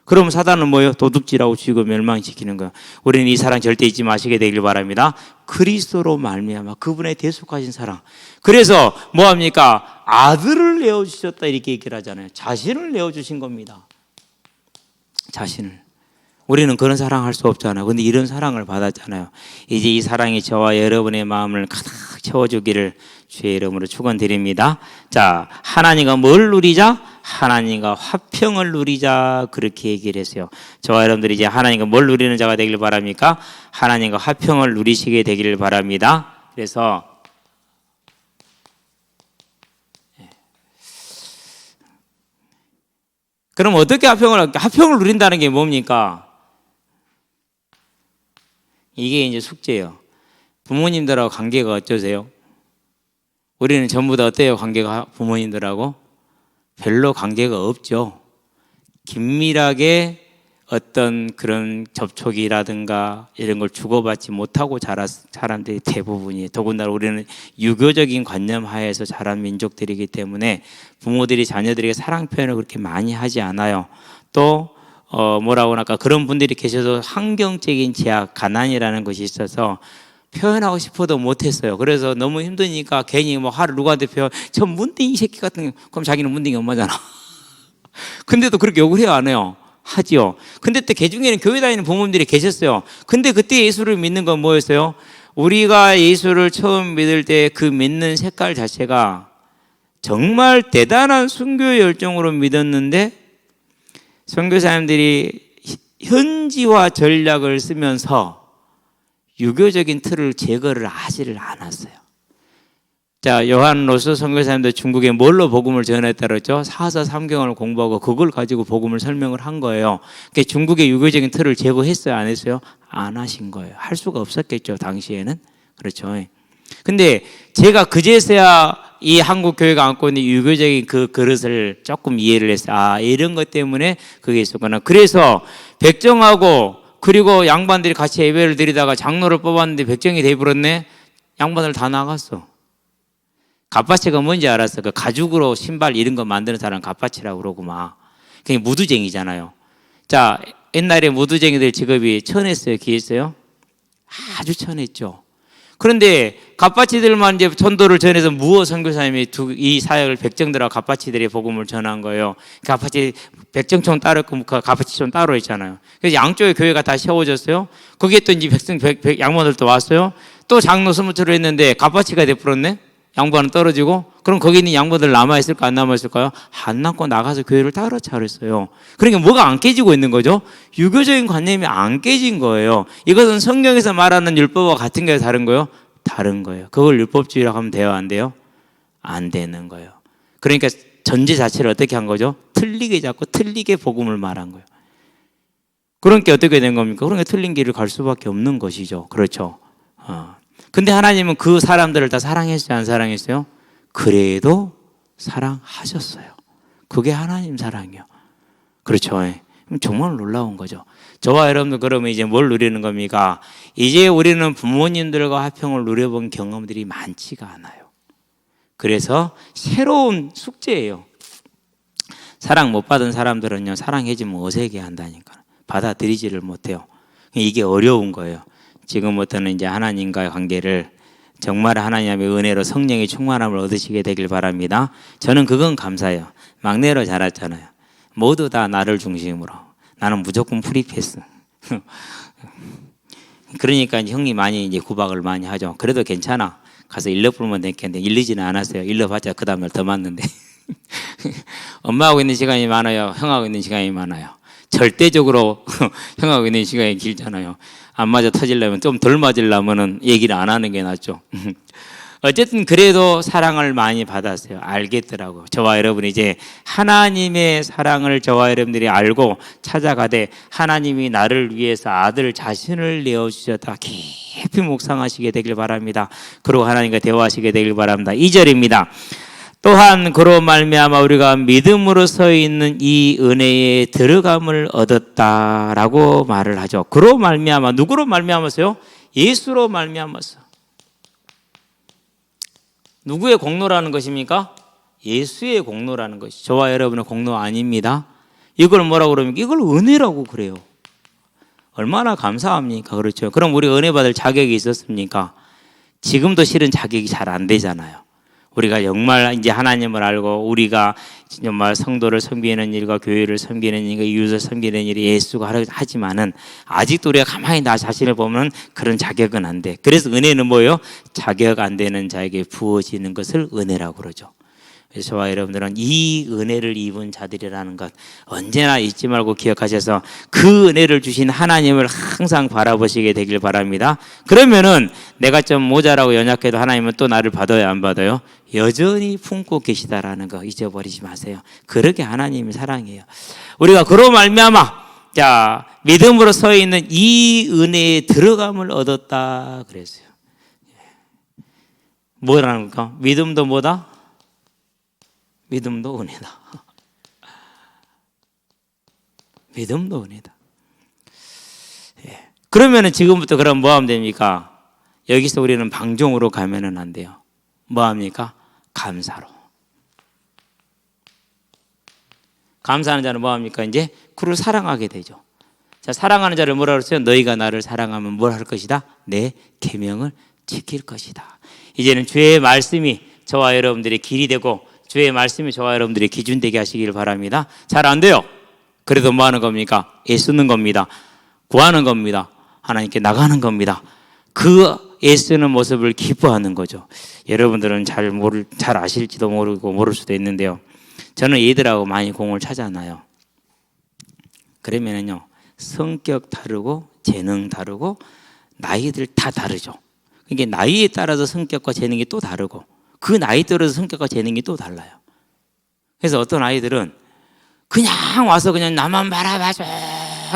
그러면 사단은 뭐예요? 도둑질하고 죽이고 멸망시키는 거예요. 우리는 이 사랑 절대 잊지 마시게 되길 바랍니다. 그리스도로 말미암아 그분의 대속하신 사랑. 그래서 뭐합니까? 아들을 내어주셨다 이렇게 얘기를 하잖아요. 자신을 내어주신 겁니다. 자신을. 우리는 그런 사랑할 수 없잖아요. 근데 이런 사랑을 받았잖아요. 이제 이 사랑이 저와 여러분의 마음을 가득 채워주기를 주의 이름으로 축원드립니다. 자, 하나님과 뭘 누리자? 하나님과 화평을 누리자. 그렇게 얘기를 했어요. 저와 여러분들이 이제 하나님과 뭘 누리는 자가 되길 바랍니까? 하나님과 화평을 누리시게 되기를 바랍니다. 그래서 그럼 어떻게 화평을 누린다는 게 뭡니까? 이게 이제 숙제예요. 부모님들하고 관계가 어떠세요? 우리는 전부 다 어때요? 관계가 부모님들하고? 별로 관계가 없죠. 긴밀하게 어떤 그런 접촉이라든가 이런 걸 주고받지 못하고 자란 사람들이 대부분이에요. 더군다나 우리는 유교적인 관념 하에서 자란 민족들이기 때문에 부모들이 자녀들에게 사랑 표현을 그렇게 많이 하지 않아요. 또 뭐라고 할까, 그런 분들이 계셔서 환경적인 제약, 가난이라는 것이 있어서 표현하고 싶어도 못했어요. 그래서 너무 힘드니까 괜히 뭐 화를 누구한테 저 문딩이 새끼 같은 거. 그럼 자기는 문딩이 엄마잖아. 근데도 그렇게 욕을 해요, 안 해요? 하지요. 근데 또 그 중에는 교회 다니는 부모님들이 계셨어요. 근데 그때 예수를 믿는 건 뭐였어요? 우리가 예수를 처음 믿을 때 그 믿는 색깔 자체가 정말 대단한 순교 열정으로 믿었는데 선교사님들이 현지화 전략을 쓰면서 유교적인 틀을 제거를 하지를 않았어요. 자, 요한로서 선교사님들 중국에 뭘로 복음을 전했다 그랬죠? 사서 삼경을 공부하고 그걸 가지고 복음을 설명을 한 거예요. 그러니까 중국의 유교적인 틀을 제거했어요, 안 했어요? 안 하신 거예요. 할 수가 없었겠죠, 당시에는. 그렇죠. 근데 제가 그제서야 이 한국 교회가 안고 있는 유교적인 그 그릇을 조금 이해를 했어요. 아, 이런 것 때문에 그게 있었구나. 그래서 백정하고 그리고 양반들이 같이 예배를 드리다가 장로를 뽑았는데 백정이 돼버렸네. 양반들 다 나갔어. 갓바치가 뭔지 알았어. 그 가죽으로 신발 이런 거 만드는 사람 갓바치라고 그러고 막. 그게 무두쟁이잖아요. 자, 옛날에 무두쟁이들 직업이 천했어요, 기했어요? 아주 천했죠. 그런데 갓바치들만 이제 전도를 전해서 무어 선교사님이 이 사역을 백정들하고 갓바치들의 복음을 전한 거예요. 갓바치 백정촌 따로 있고 갓바치촌 따로 있잖아요. 그래서 양쪽에 교회가 다 세워졌어요. 거기에 또 이제 양반들도 왔어요. 또 장로 스무트를 했는데 갓바치가 돼버렸네. 양반은 떨어지고. 그럼 거기 있는 양반들 남아있을까 안 남아있을까요? 안 남고 나가서 교회를 따로 차렸어요. 그러니까 뭐가 안 깨지고 있는 거죠? 유교적인 관념이 안 깨진 거예요. 이것은 성경에서 말하는 율법과 같은 게 다른 거예요? 다른 거예요. 그걸 율법주의라고 하면 돼요? 안 돼요? 안 되는 거예요. 그러니까 전제 자체를 어떻게 한 거죠? 틀리게 잡고 틀리게 복음을 말한 거예요. 그러니까 어떻게 된 겁니까? 그러니까 틀린 길을 갈 수밖에 없는 것이죠. 그렇죠. 근데 하나님은 그 사람들을 다 사랑했어요? 안 사랑했어요? 그래도 사랑하셨어요. 그게 하나님 사랑이요. 그렇죠. 정말 놀라운 거죠. 저와 여러분들 그러면 이제 뭘 누리는 겁니까? 이제 우리는 부모님들과 화평을 누려본 경험들이 많지가 않아요. 그래서 새로운 숙제예요. 사랑 못 받은 사람들은요, 사랑해주면 어색해 한다니까. 받아들이지를 못해요. 이게 어려운 거예요. 지금부터는 이제 하나님과의 관계를 정말 하나님의 은혜로 성령의 충만함을 얻으시게 되길 바랍니다. 저는 그건 감사해요. 막내로 자랐잖아요. 모두 다 나를 중심으로. 나는 무조건 프리패스. 그러니까 이제 형이 많이 이제 구박을 많이 하죠. 그래도 괜찮아. 가서 일러 부르면 됐겠는데 일르지는 않았어요. 일러봤자 그 다음에 더 맞는데. 엄마하고 있는 시간이 많아요. 형하고 있는 시간이 많아요. 절대적으로 형하고 있는 시간이 길잖아요. 안 맞아 터지려면 좀 덜 맞으려면은 얘기를 안 하는 게 낫죠. 어쨌든 그래도 사랑을 많이 받았어요. 알겠더라고요. 저와 여러분이 이제 하나님의 사랑을 저와 여러분들이 알고 찾아가되 하나님이 나를 위해서 아들 자신을 내어주셨다. 깊이 묵상하시게 되길 바랍니다. 그리고 하나님과 대화하시게 되길 바랍니다. 2절입니다. 또한 그로 말미암아 우리가 믿음으로 서 있는 이 은혜에 들어감을 얻었다라고 말을 하죠. 그로 말미암아 누구로 말미암았어요? 예수로 말미암았어. 누구의 공로라는 것입니까? 예수의 공로라는 것이. 저와 여러분의 공로 아닙니다. 이걸 뭐라고 그럽니까? 이걸 은혜라고 그래요. 얼마나 감사합니까? 그렇죠. 그럼 우리 은혜 받을 자격이 있었습니까? 지금도 실은 자격이 잘 안 되잖아요. 우리가 정말 이제 하나님을 알고 우리가 정말 성도를 섬기는 일과 교회를 섬기는 일과 이웃을 섬기는 일이 예수가 하지만은 아직도 우리가 가만히 나 자신을 보면 그런 자격은 안 돼. 그래서 은혜는 뭐예요? 자격 안 되는 자에게 부어지는 것을 은혜라고 그러죠. 그래서 저와 여러분들은 이 은혜를 입은 자들이라는 것 언제나 잊지 말고 기억하셔서 그 은혜를 주신 하나님을 항상 바라보시게 되길 바랍니다. 그러면은 내가 좀 모자라고 연약해도 하나님은 또 나를 받아요, 안 받아요? 여전히 품고 계시다라는 거 잊어버리지 마세요. 그렇게 하나님이 사랑해요. 우리가 그로 말미암아 자 믿음으로 서 있는 이 은혜에 들어감을 얻었다 그랬어요. 뭐라는 겁니까? 믿음도 뭐다? 믿음도 은혜다. 믿음도 은혜다. 예. 그러면은 지금부터 그럼 뭐 하면 됩니까? 여기서 우리는 방종으로 가면은 안 돼요. 뭐 합니까? 감사로. 감사하는 자는 뭐 합니까? 이제 그를 사랑하게 되죠. 자, 사랑하는 자를 뭐라 그랬어요? 너희가 나를 사랑하면 뭘 할 것이다? 내 계명을 지킬 것이다. 이제는 주의 말씀이 저와 여러분들의 길이 되고 주의 말씀이 저와 여러분들의 기준 되게 하시기를 바랍니다. 잘 안 돼요. 그래도 뭐 하는 겁니까? 애쓰는 겁니다. 구하는 겁니다. 하나님께 나가는 겁니다. 그 애쓰는 모습을 기뻐하는 거죠. 여러분들은 잘 아실지도 모르고 모를 수도 있는데요. 저는 얘들하고 많이 공을 차잖아요. 그러면은요, 성격 다르고 재능 다르고 나이들 다 다르죠. 이게 나이에 따라서 성격과 재능이 또 다르고 그 나이 따라서 성격과 재능이 또 달라요. 그래서 어떤 아이들은 그냥 와서 그냥 나만 바라봐줘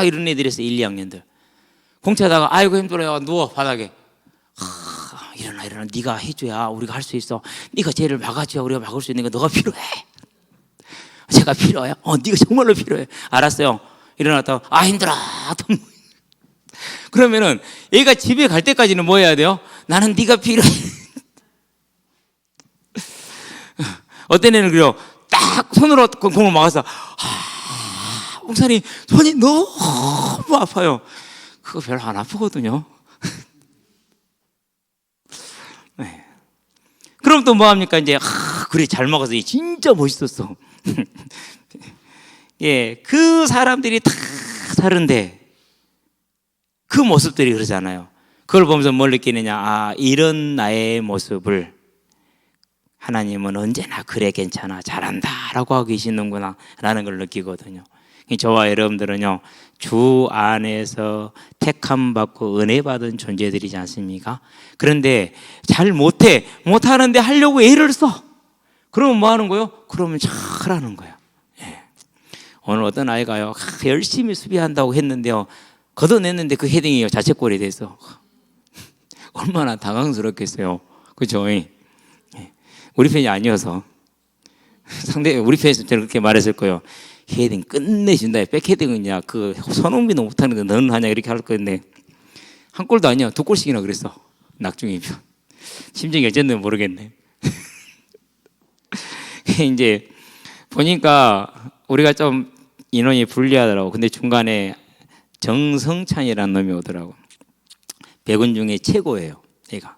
이런 애들이 있어요. 1, 2학년들 공차다가 아이고 힘들어요. 누워 바닥에. 일어나 네가 해줘야 우리가 할 수 있어. 네가 쟤를 막아줘야 우리가 막을 수 있는 거 너가 필요해. 제가 필요해요? 네가 정말로 필요해. 알았어요. 일어났다가 힘들어. 그러면은 얘가 집에 갈 때까지는 뭐 해야 돼요? 나는 네가 필요해. 어떤 애는 그래요. 딱 손으로 공을 막아서 목사님 손이 너무 아파요. 그거 별로 안 아프거든요. 네. 그럼 또 뭐 합니까? 이제 그래 잘 먹어서 진짜 멋있었어. 예, 그 사람들이 다 다른데 그 모습들이 그러잖아요. 그걸 보면서 뭘 느끼느냐? 이런 나의 모습을 하나님은 언제나 그래 괜찮아 잘한다 라고 하고 계시는구나 라는 걸 느끼거든요. 저와 여러분들은요 주 안에서 택함 받고 은혜 받은 존재들이지 않습니까? 그런데 잘 못하는데 하려고 애를 써. 그러면 뭐 하는 거예요? 그러면 잘하는 거예요. 예. 오늘 어떤 아이가요 열심히 수비한다고 했는데요 걷어냈는데 그 헤딩이 자책골이 돼서 얼마나 당황스럽겠어요. 그죠? 우리 편이 아니어서 상대 우리 편에서 저렇게 말했을 거예요. 헤딩 끝내준다. 백헤딩은야 그 손흥민도 못하는 거 너는 하냐 이렇게 할 건데 한 골도 아니야 2골씩이나 그랬어. 낙중이면 심정이 어쨌는지 모르겠네. 이제 보니까 우리가 좀 인원이 불리하더라고. 근데 중간에 정성찬이라는 놈이 오더라고. 백운 중에 최고예요. 얘가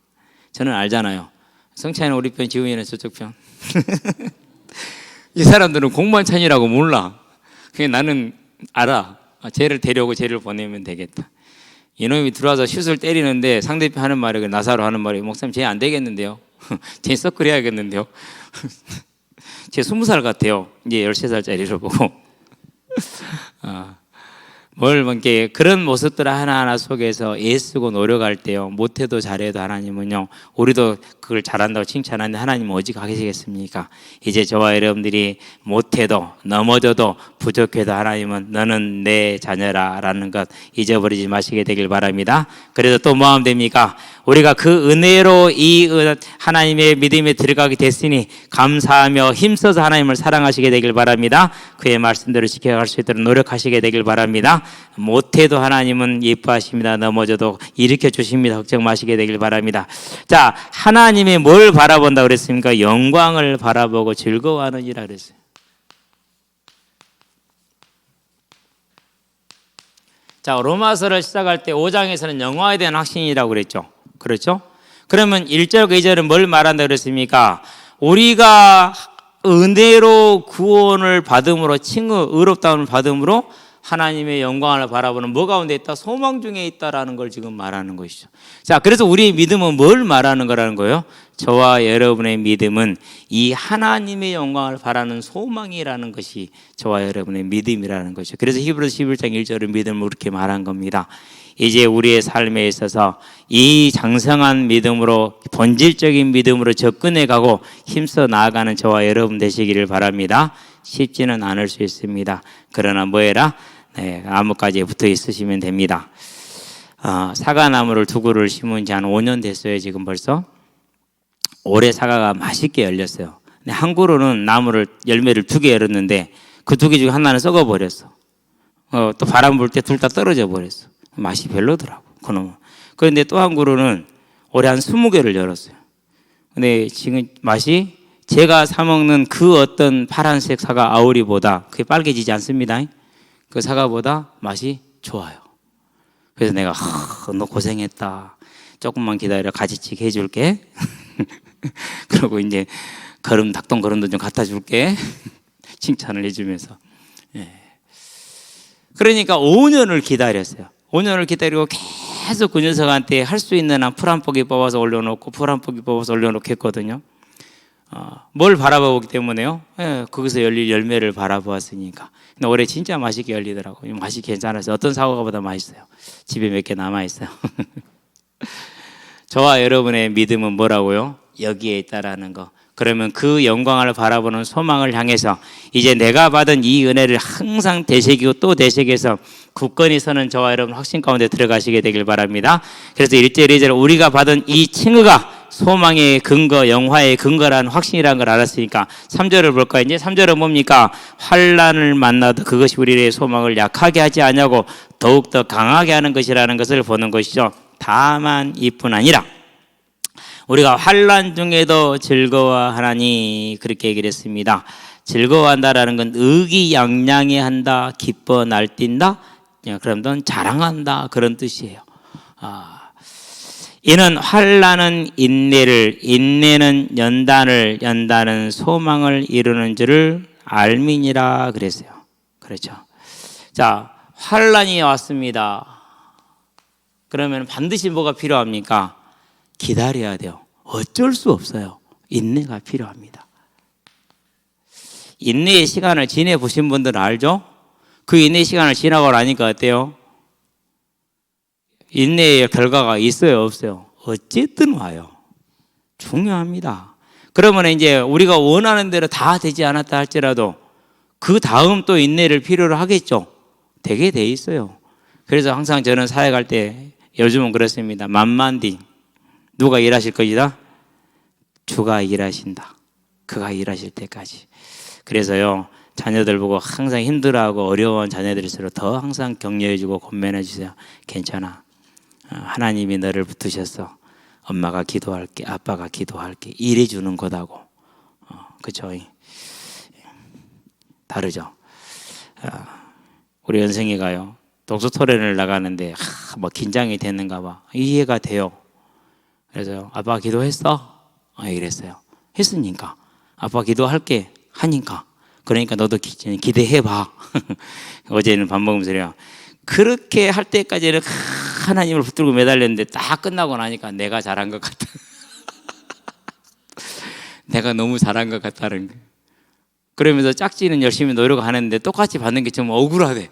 저는 알잖아요. 성찬이는 우리 편, 지훈이는 저쪽 편. 이 사람들은 공만찬이라고 몰라. 그냥 나는 알아. 쟤를 데려오고 쟤를 보내면 되겠다. 이놈이 들어와서 슛을 때리는데 상대편 하는 말이 나사로 하는 말이 목사님 쟤 안 되겠는데요. 쟤 서클 해야겠는데요. 쟤 20살 같아요. 이제 13살짜리로 보고. 뭘 이렇게 그런 모습들 하나하나 속에서 애쓰고 노력할 때요 못해도 잘해도 하나님은요 우리도 그걸 잘한다고 칭찬하는데 하나님은 오직 하시겠습니까? 이제 저와 여러분들이 못해도 넘어져도 부족해도 하나님은 너는 내 자녀라 라는 것 잊어버리지 마시게 되길 바랍니다. 그래서 또 뭐 하면 됩니까? 우리가 그 은혜로 이 하나님의 믿음에 들어가게 됐으니 감사하며 힘써서 하나님을 사랑하시게 되길 바랍니다. 그의 말씀대로 지켜갈 수 있도록 노력하시게 되길 바랍니다. 못해도 하나님은 예뻐하십니다. 넘어져도 일으켜 주십니다. 걱정 마시게 되길 바랍니다. 자, 하나님이 뭘 바라본다 그랬습니까? 영광을 바라보고 즐거워하느니라 그랬어요. 자, 로마서를 시작할 때 5장에서는 영화에 대한 확신이라고 그랬죠. 그렇죠? 그러면 1절과 2절은 뭘 말한다 그랬습니까? 우리가 은혜로 구원을 받음으로 칭의, 의롭다움을 받음으로 하나님의 영광을 바라보는 뭐 가운데 있다? 소망 중에 있다라는 걸 지금 말하는 것이죠. 자, 그래서 우리의 믿음은 뭘 말하는 거라는 거예요? 저와 여러분의 믿음은 이 하나님의 영광을 바라는 소망이라는 것이 저와 여러분의 믿음이라는 것이죠. 그래서 히브리서 11장 1절은 믿음을 그렇게 말한 겁니다. 이제 우리의 삶에 있어서 이 장성한 믿음으로 본질적인 믿음으로 접근해 가고 힘써 나아가는 저와 여러분 되시기를 바랍니다. 쉽지는 않을 수 있습니다. 그러나 뭐해라? 나무가지에 붙어 있으시면 됩니다. 사과나무를 2그루를 심은 지 한 5년 됐어요. 지금 벌써 올해 사과가 맛있게 열렸어요. 근데 한 그루는 나무를 열매를 2개 열었는데 그 2개 중에 하나는 썩어버렸어. 또 바람 불 때 둘 다 떨어져 버렸어. 맛이 별로더라고 그놈은. 그런데 또 한 그루는 올해 한 20개를 열었어요. 근데 지금 맛이 제가 사 먹는 그 어떤 파란색 사과 아우리보다 그게 빨개지지 않습니다. 그 사과보다 맛이 좋아요. 그래서 내가 너 고생했다. 조금만 기다려 가지치기 해줄게. 그리고 이제 닭똥 거름도 좀 갖다 줄게. 칭찬을 해주면서. 그러니까 5년을 기다렸어요. 5년을 기다리고 계속 그 녀석한테 할 수 있는 한 풀 한 포기 뽑아서 올려놓고 풀 한 포기 뽑아서 올려놓고 했거든요. 뭘 바라보기 때문에요? 거기서 열릴 열매를 바라보았으니까. 근데 올해 진짜 맛있게 열리더라고요. 맛이 괜찮아서 어떤 사과보다 맛있어요. 집에 몇 개 남아있어요. 저와 여러분의 믿음은 뭐라고요? 여기에 있다라는 거. 그러면 그 영광을 바라보는 소망을 향해서 이제 내가 받은 이 은혜를 항상 되새기고 또 되새겨서 굳건히 서는 저와 여러분 확신 가운데 들어가시게 되길 바랍니다. 그래서 1절 2절 우리가 받은 이 칭의가 소망의 근거, 영화의 근거라는 확신이라는 걸 알았으니까 3절을 볼까요? 이제 3절은 뭡니까? 환난을 만나도 그것이 우리의 소망을 약하게 하지 않냐고 더욱더 강하게 하는 것이라는 것을 보는 것이죠. 다만 이뿐 아니라 우리가 환난 중에도 즐거워하나니 그렇게 얘기를 했습니다. 즐거워한다라는 건 의기양양해 한다, 기뻐 날뛴다, 그러면 자랑한다 그런 뜻이에요. 이는 환난은 인내를, 인내는 연단을, 연단은 소망을 이루는 줄을 알미니라 그랬어요. 그렇죠. 자, 환난이 왔습니다. 그러면 반드시 뭐가 필요합니까? 기다려야 돼요. 어쩔 수 없어요. 인내가 필요합니다. 인내의 시간을 지내보신 분들은 알죠? 그 인내의 시간을 지나고 나니까 어때요? 인내의 결과가 있어요, 없어요? 어쨌든 와요. 중요합니다. 그러면 이제 우리가 원하는 대로 다 되지 않았다 할지라도 그 다음 또 인내를 필요로 하겠죠. 되게 돼 있어요. 그래서 항상 저는 사역할 때 요즘은 그렇습니다. 만만디 누가 일하실 것이다? 주가 일하신다. 그가 일하실 때까지. 그래서요, 자녀들 보고 항상 힘들어하고 어려운 자녀들일수록 더 항상 격려해주고 권면해 주세요. 괜찮아. 하나님이 너를 붙으셨어. 엄마가 기도할게, 아빠가 기도할게. 일해주는 거다고. 그쵸? 다르죠? 우리 연생이가요, 독서 토론을 나가는데, 뭐 긴장이 되는가 봐. 이해가 돼요. 그래서 아빠 기도했어? 이랬어요. 했으니까. 아빠 기도할게. 하니까. 그러니까 너도 기대해봐. 어제는 밥 먹으면서 그래요. 그렇게 할 때까지는 하나님을 붙들고 매달렸는데 딱 끝나고 나니까 내가 잘한 것 같다. 내가 너무 잘한 것 같다는 거예요. 그러면서 짝지는 열심히 노력하는데 똑같이 받는 게 좀 억울하대.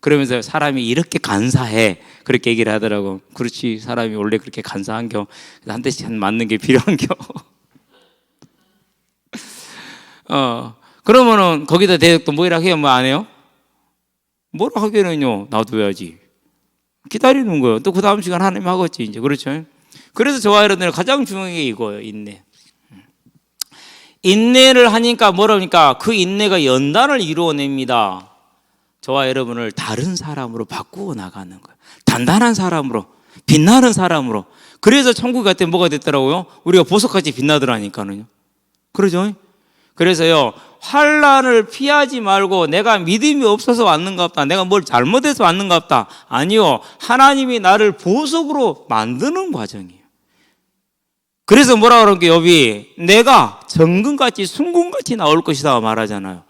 그러면서 사람이 이렇게 간사해. 그렇게 얘기를 하더라고. 그렇지. 사람이 원래 그렇게 간사한겨. 한 대씩 맞는 게 필요한겨. 그러면은 거기다 대적도 뭐라 해요? 뭐 안 해요? 뭐라 하기는요. 놔둬야지. 기다리는 거예요. 또 그 다음 시간 하나님 하겠지. 이제 그렇죠. 그래서 저와 여러분들 가장 중요한 게 이거예요. 인내. 인내를 하니까 뭐랍니까? 그 인내가 연단을 이루어냅니다. 저와 여러분을 다른 사람으로 바꾸어 나가는 거예요. 단단한 사람으로, 빛나는 사람으로. 그래서 천국 갈 때 뭐가 됐더라고요? 우리가 보석같이 빛나더라니까요. 그러죠? 그래서요, 환난을 피하지 말고 내가 믿음이 없어서 왔는가 보다, 내가 뭘 잘못해서 왔는가 보다. 아니요, 하나님이 나를 보석으로 만드는 과정이에요. 그래서 뭐라 그러는 게 욥이 내가 정금같이 순금같이 나올 것이다 말하잖아요.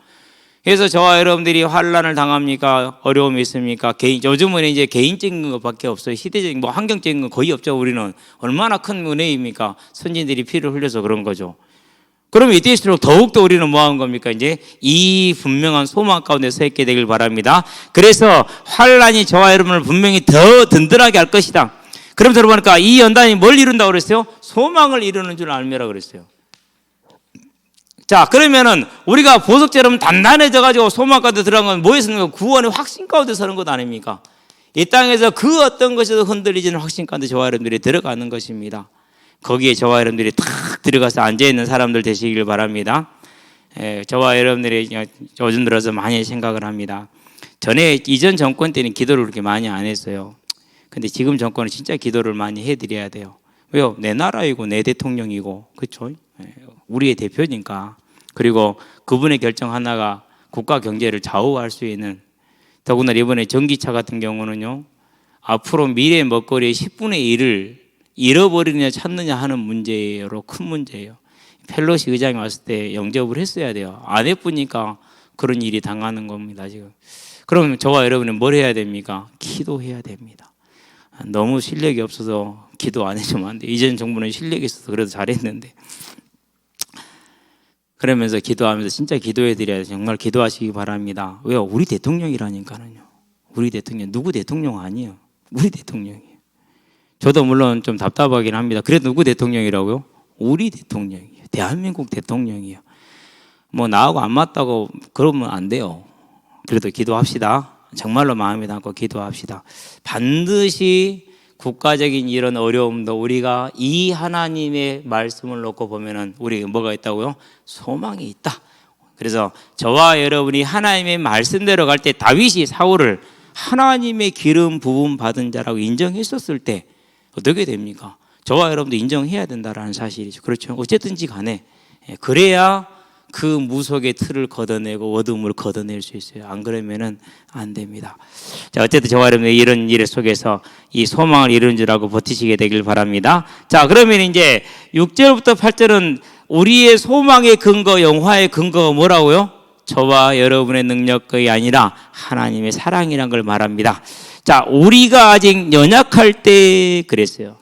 그래서 저와 여러분들이 환난을 당합니까? 어려움이 있습니까? 요즘은 이제 개인적인 것밖에 없어요. 시대적인 뭐 환경적인 건 거의 없죠. 우리는 얼마나 큰 은혜입니까? 선진들이 피를 흘려서 그런 거죠. 그러면 이때일수록 더욱더 우리는 뭐 하는 겁니까? 이제 이 분명한 소망 가운데 서 있게 되길 바랍니다. 그래서 환난이 저와 여러분을 분명히 더 든든하게 할 것이다. 그럼 들어보니까 이 연단이 뭘 이룬다고 그랬어요? 소망을 이루는 줄 알미라 그랬어요. 자, 그러면은 우리가 보석처럼 단단해져가지고 소망 가운데 들어간 건 뭐에 서는 거? 구원의 확신 가운데 서는 것 아닙니까? 이 땅에서 그 어떤 것에도 흔들리지는 확신 가운데 저와 여러분들이 들어가는 것입니다. 거기에 저와 여러분들이 탁 들어가서 앉아있는 사람들 되시길 바랍니다. 저와 여러분들이 요즘 들어서 많이 생각을 합니다. 전에 이전 정권 때는 기도를 그렇게 많이 안 했어요. 근데 지금 정권은 진짜 기도를 많이 해드려야 돼요. 왜요? 내 나라이고 내 대통령이고, 그렇죠? 우리의 대표니까. 그리고 그분의 결정 하나가 국가 경제를 좌우할 수 있는, 더구나 이번에 전기차 같은 경우는요, 앞으로 미래 먹거리의 10분의 1을 잃어버리느냐 찾느냐 하는 문제로 큰 문제예요. 펠로시 의장이 왔을 때 영접을 했어야 돼요. 안 해보니까 그런 일이 당하는 겁니다, 지금. 그럼 저와 여러분은 뭘 해야 됩니까? 기도해야 됩니다. 너무 실력이 없어서 기도 안 해주면 안 돼요. 이전 정부는 실력이 있어서 그래도 잘했는데. 그러면서 기도하면서 진짜 기도해 드려야 돼요. 정말 기도하시기 바랍니다. 왜요? 우리 대통령이라니까요. 우리 대통령, 누구 대통령 아니에요. 우리 대통령이에요. 저도 물론 좀 답답하긴 합니다. 그래도 누구 대통령이라고요? 우리 대통령이에요. 대한민국 대통령이에요. 뭐 나하고 안 맞다고 그러면 안 돼요. 그래도 기도합시다. 정말로 마음에 담고 기도합시다. 반드시 국가적인 이런 어려움도 우리가 이 하나님의 말씀을 놓고 보면은 우리가 뭐가 있다고요? 소망이 있다. 그래서 저와 여러분이 하나님의 말씀대로 갈 때 다윗이 사울을 하나님의 기름 부음 받은 자라고 인정했었을 때 어떻게 됩니까? 저와 여러분도 인정해야 된다라는 사실이죠. 그렇죠. 어쨌든지 간에 그래야 그 무속의 틀을 걷어내고 어둠을 걷어낼 수 있어요. 안 그러면은 안 됩니다. 자, 어쨌든 저와 여러분의 이런 일 속에서 이 소망을 이루는 줄 알고 버티시게 되길 바랍니다. 자, 그러면 이제 6절부터 8절은 우리의 소망의 근거, 영화의 근거가 뭐라고요? 저와 여러분의 능력이 아니라 하나님의 사랑이란 걸 말합니다. 자, 우리가 아직 연약할 때 그랬어요.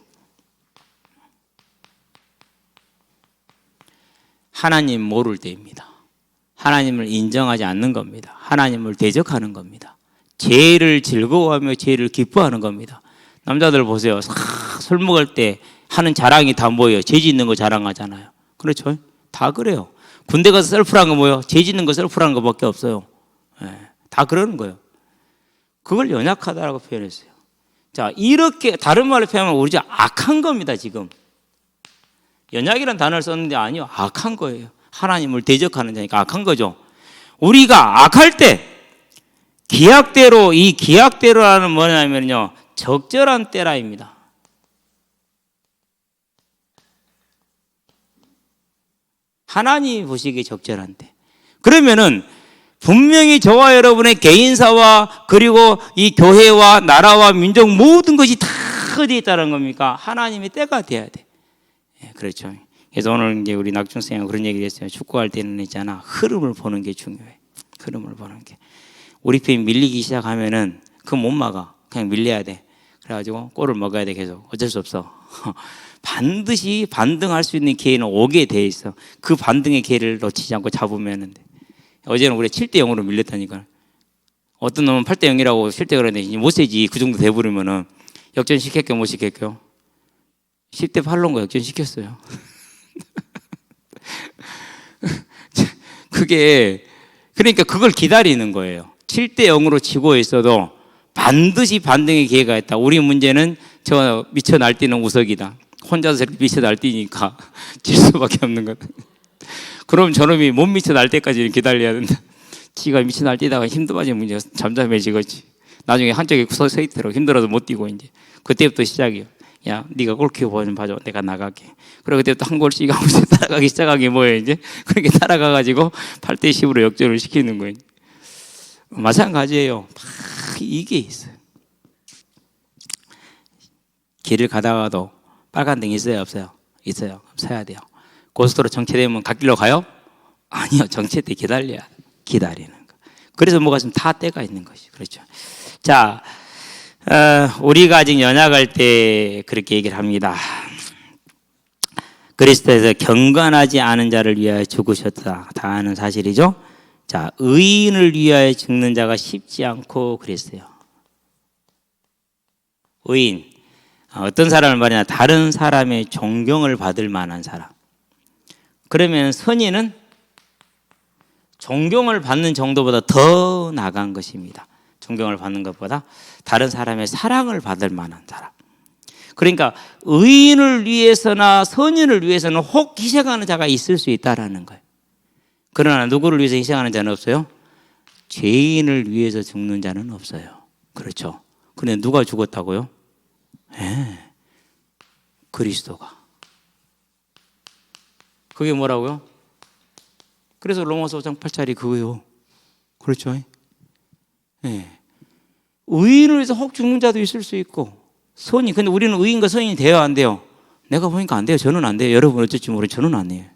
하나님 모를 때입니다. 하나님을 인정하지 않는 겁니다. 하나님을 대적하는 겁니다. 죄를 즐거워하며 죄를 기뻐하는 겁니다. 남자들 보세요. 술 먹을 때 하는 자랑이 다 뭐예요? 죄 짓는 거 자랑하잖아요. 그렇죠? 다 그래요. 군대 가서 셀프란 거 뭐예요? 죄 짓는 거 셀프라는 거밖에 없어요. 다 그러는 거예요. 그걸 연약하다라고 표현했어요. 자, 이렇게 다른 말로 표현하면 우리 좀 악한 겁니다, 지금. 연약이라는 단어를 썼는데 아니요, 악한 거예요. 하나님을 대적하는 자니까 악한 거죠. 우리가 악할 때 기약대로, 이 기약대로라는 뭐냐면요, 적절한 때라입니다. 하나님이 보시기에 적절한 때. 그러면은 분명히 저와 여러분의 개인사와 그리고 이 교회와 나라와 민족 모든 것이 다 어디에 있다는 겁니까? 하나님의 때가 돼야 돼. 그렇죠. 그래서 오늘 이제 우리 낙중생이 그런 얘기를 했어요. 축구할 때는 있잖아, 흐름을 보는 게 중요해. 흐름을 보는 게. 우리 팀 밀리기 시작하면은 그거 못 막아. 그냥 밀려야 돼. 그래가지고 골을 먹어야 돼. 계속 어쩔 수 없어. 반드시 반등할 수 있는 기회는 오게 돼 있어. 그 반등의 기회를 놓치지 않고 잡으면 돼. 어제는 우리 7대 0으로 밀렸다니까. 어떤 놈은 8대 0이라고 7대 0이라는데 못 세지. 그 정도 돼버리면은 역전 시켰겨 못 시켰겨? 10대 8로 거 역전 시켰어요. 그게 그러니까 그걸 기다리는 거예요. 7대 0으로 지고 있어도 반드시 반등의 기회가 있다. 우리 문제는 저 미쳐 날뛰는 우석이다. 혼자서 저렇게 미쳐 날뛰니까 질 수밖에 없는 것. 그럼 저놈이 못 미쳐 날 때까지 기다려야 된다. 지가 미쳐 날뛰다가 힘도 빠지면 문제가 잠잠해지겠지. 나중에 한쪽에 서 있도록 힘들어서 못 뛰고 이제 그때부터 시작이에요. 야, 네가 골키퍼 좀 봐줘. 내가 나갈게. 그리고 그때부터 한 골씩 하면서 따라가기 시작하게 뭐예요 이제. 그렇게 따라가가지고 8대 10으로 역전을 시키는 거예요. 마찬가지예요. 이게 있어요. 길을 가다가도 빨간 등이 있어요, 없어요? 있어요. 그럼 서야 돼요. 고속도로 정체되면 갓길로 가요? 아니요, 정체 때 기다리는 거. 그래서 뭐가 있으면 다 때가 있는 것이. 그렇죠. 자, 우리가 아직 연약할 때 그렇게 얘기를 합니다. 그리스도에서 경건하지 않은 자를 위하여 죽으셨다. 다 아는 사실이죠. 자, 의인을 위하여 죽는 자가 쉽지 않고 그랬어요. 의인, 어떤 사람을 말이냐, 다른 사람의 존경을 받을 만한 사람. 그러면 선인은 존경을 받는 정도보다 더 나간 것입니다. 존경을 받는 것보다 다른 사람의 사랑을 받을 만한 사람. 그러니까 의인을 위해서나 선인을 위해서는 혹 희생하는 자가 있을 수 있다라는 거예요. 그러나 누구를 위해서 희생하는 자는 없어요? 죄인을 위해서 죽는 자는 없어요. 그렇죠. 그런데 누가 죽었다고요? 그리스도가. 그게 뭐라고요? 그래서 로마서 5장 8절이 그거예요. 그렇죠. 의인을 위해서 혹 죽는 자도 있을 수 있고 선인. 근데 우리는 의인과 선인이 돼요, 안 돼요? 내가 보니까 안 돼요. 저는 안 돼요. 여러분 어쩔지 모르겠어요. 저는 안 돼요.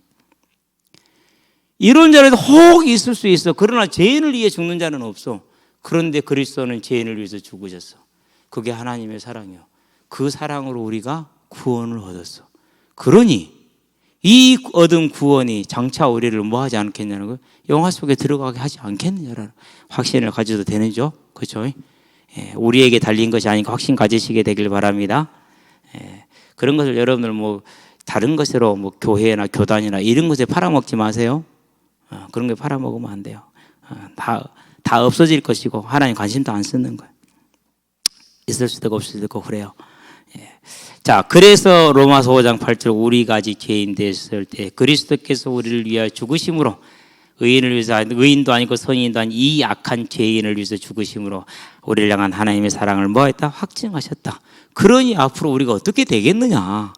이런 자라도 혹 있을 수 있어. 그러나 죄인을 위해 죽는 자는 없어. 그런데 그리스도는 죄인을 위해서 죽으셨어. 그게 하나님의 사랑이요. 그 사랑으로 우리가 구원을 얻었어. 그러니 이 얻은 구원이 장차 우리를 뭐 하지 않겠냐는 거, 영화 속에 들어가게 하지 않겠느냐라는 확신을 가져도 되는죠. 그렇죠? 우리에게 달린 것이 아니고 확신 가지시게 되길 바랍니다. 그런 것을 여러분들 뭐 다른 것으로 뭐 교회나 교단이나 이런 것에 팔아먹지 마세요. 그런 게 팔아먹으면 안 돼요. 다 없어질 것이고 하나님 관심도 안 쓰는 거예요. 있을 수도 있고 없을 수도 있고 그래요. 자, 그래서 로마서 5장 8절 우리가 아직 죄인 됐을 때 그리스도께서 우리를 위하여 죽으심으로 의인을 위해서 의인도 아니고 선인도 아닌 이 악한 죄인을 위해서 죽으심으로 우리를 향한 하나님의 사랑을 뭐했다? 확증하셨다. 그러니 앞으로 우리가 어떻게 되겠느냐?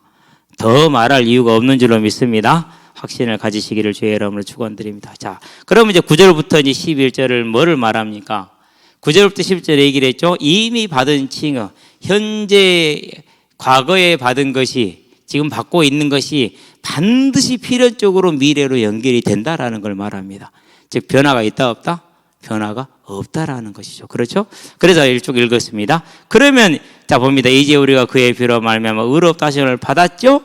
더 말할 이유가 없는 줄로 믿습니다. 확신을 가지시기를 주의 이름으로 축원드립니다. 자, 그러면 이제 9절부터 이제 11절을 뭐를 말합니까? 9절부터 10절에 얘기를 했죠. 이미 받은 칭의, 현재 과거에 받은 것이 지금 받고 있는 것이 반드시 필연적으로 미래로 연결이 된다라는 걸 말합니다. 즉 변화가 있다 없다? 변화가 없다라는 것이죠. 그렇죠? 그래서 일쭉 읽었습니다. 그러면 자 봅니다. 이제 우리가 그의 피로 말미암아 의롭다 하심을 받았죠?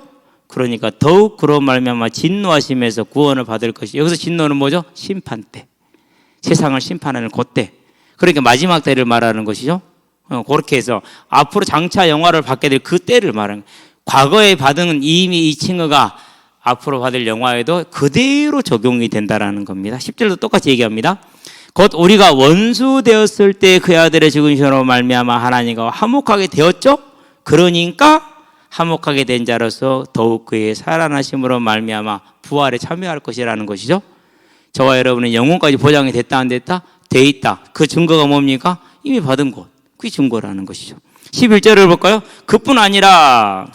그러니까 더욱 그로 말미암아 진노하심에서 구원을 받을 것이. 여기서 진노는 뭐죠? 심판 때. 세상을 심판하는 그때. 그러니까 마지막 때를 말하는 것이죠. 그렇게 해서 앞으로 장차 영화를 받게 될 그 때를 말하는 거예요. 과거에 받은 이미 이 칭의가 앞으로 받을 영화에도 그대로 적용이 된다라는 겁니다. 10절도 똑같이 얘기합니다. 곧 우리가 원수 되었을 때 그 아들의 죽으심으로 말미암아 하나님과 화목하게 되었죠. 그러니까 화목하게 된 자로서 더욱 그의 살아나심으로 말미암아 부활에 참여할 것이라는 것이죠. 저와 여러분은 영혼까지 보장이 됐다 안 됐다? 돼 있다. 그 증거가 뭡니까? 이미 받은 것. 그게 증거라는 것이죠. 11절을 볼까요? 그뿐 아니라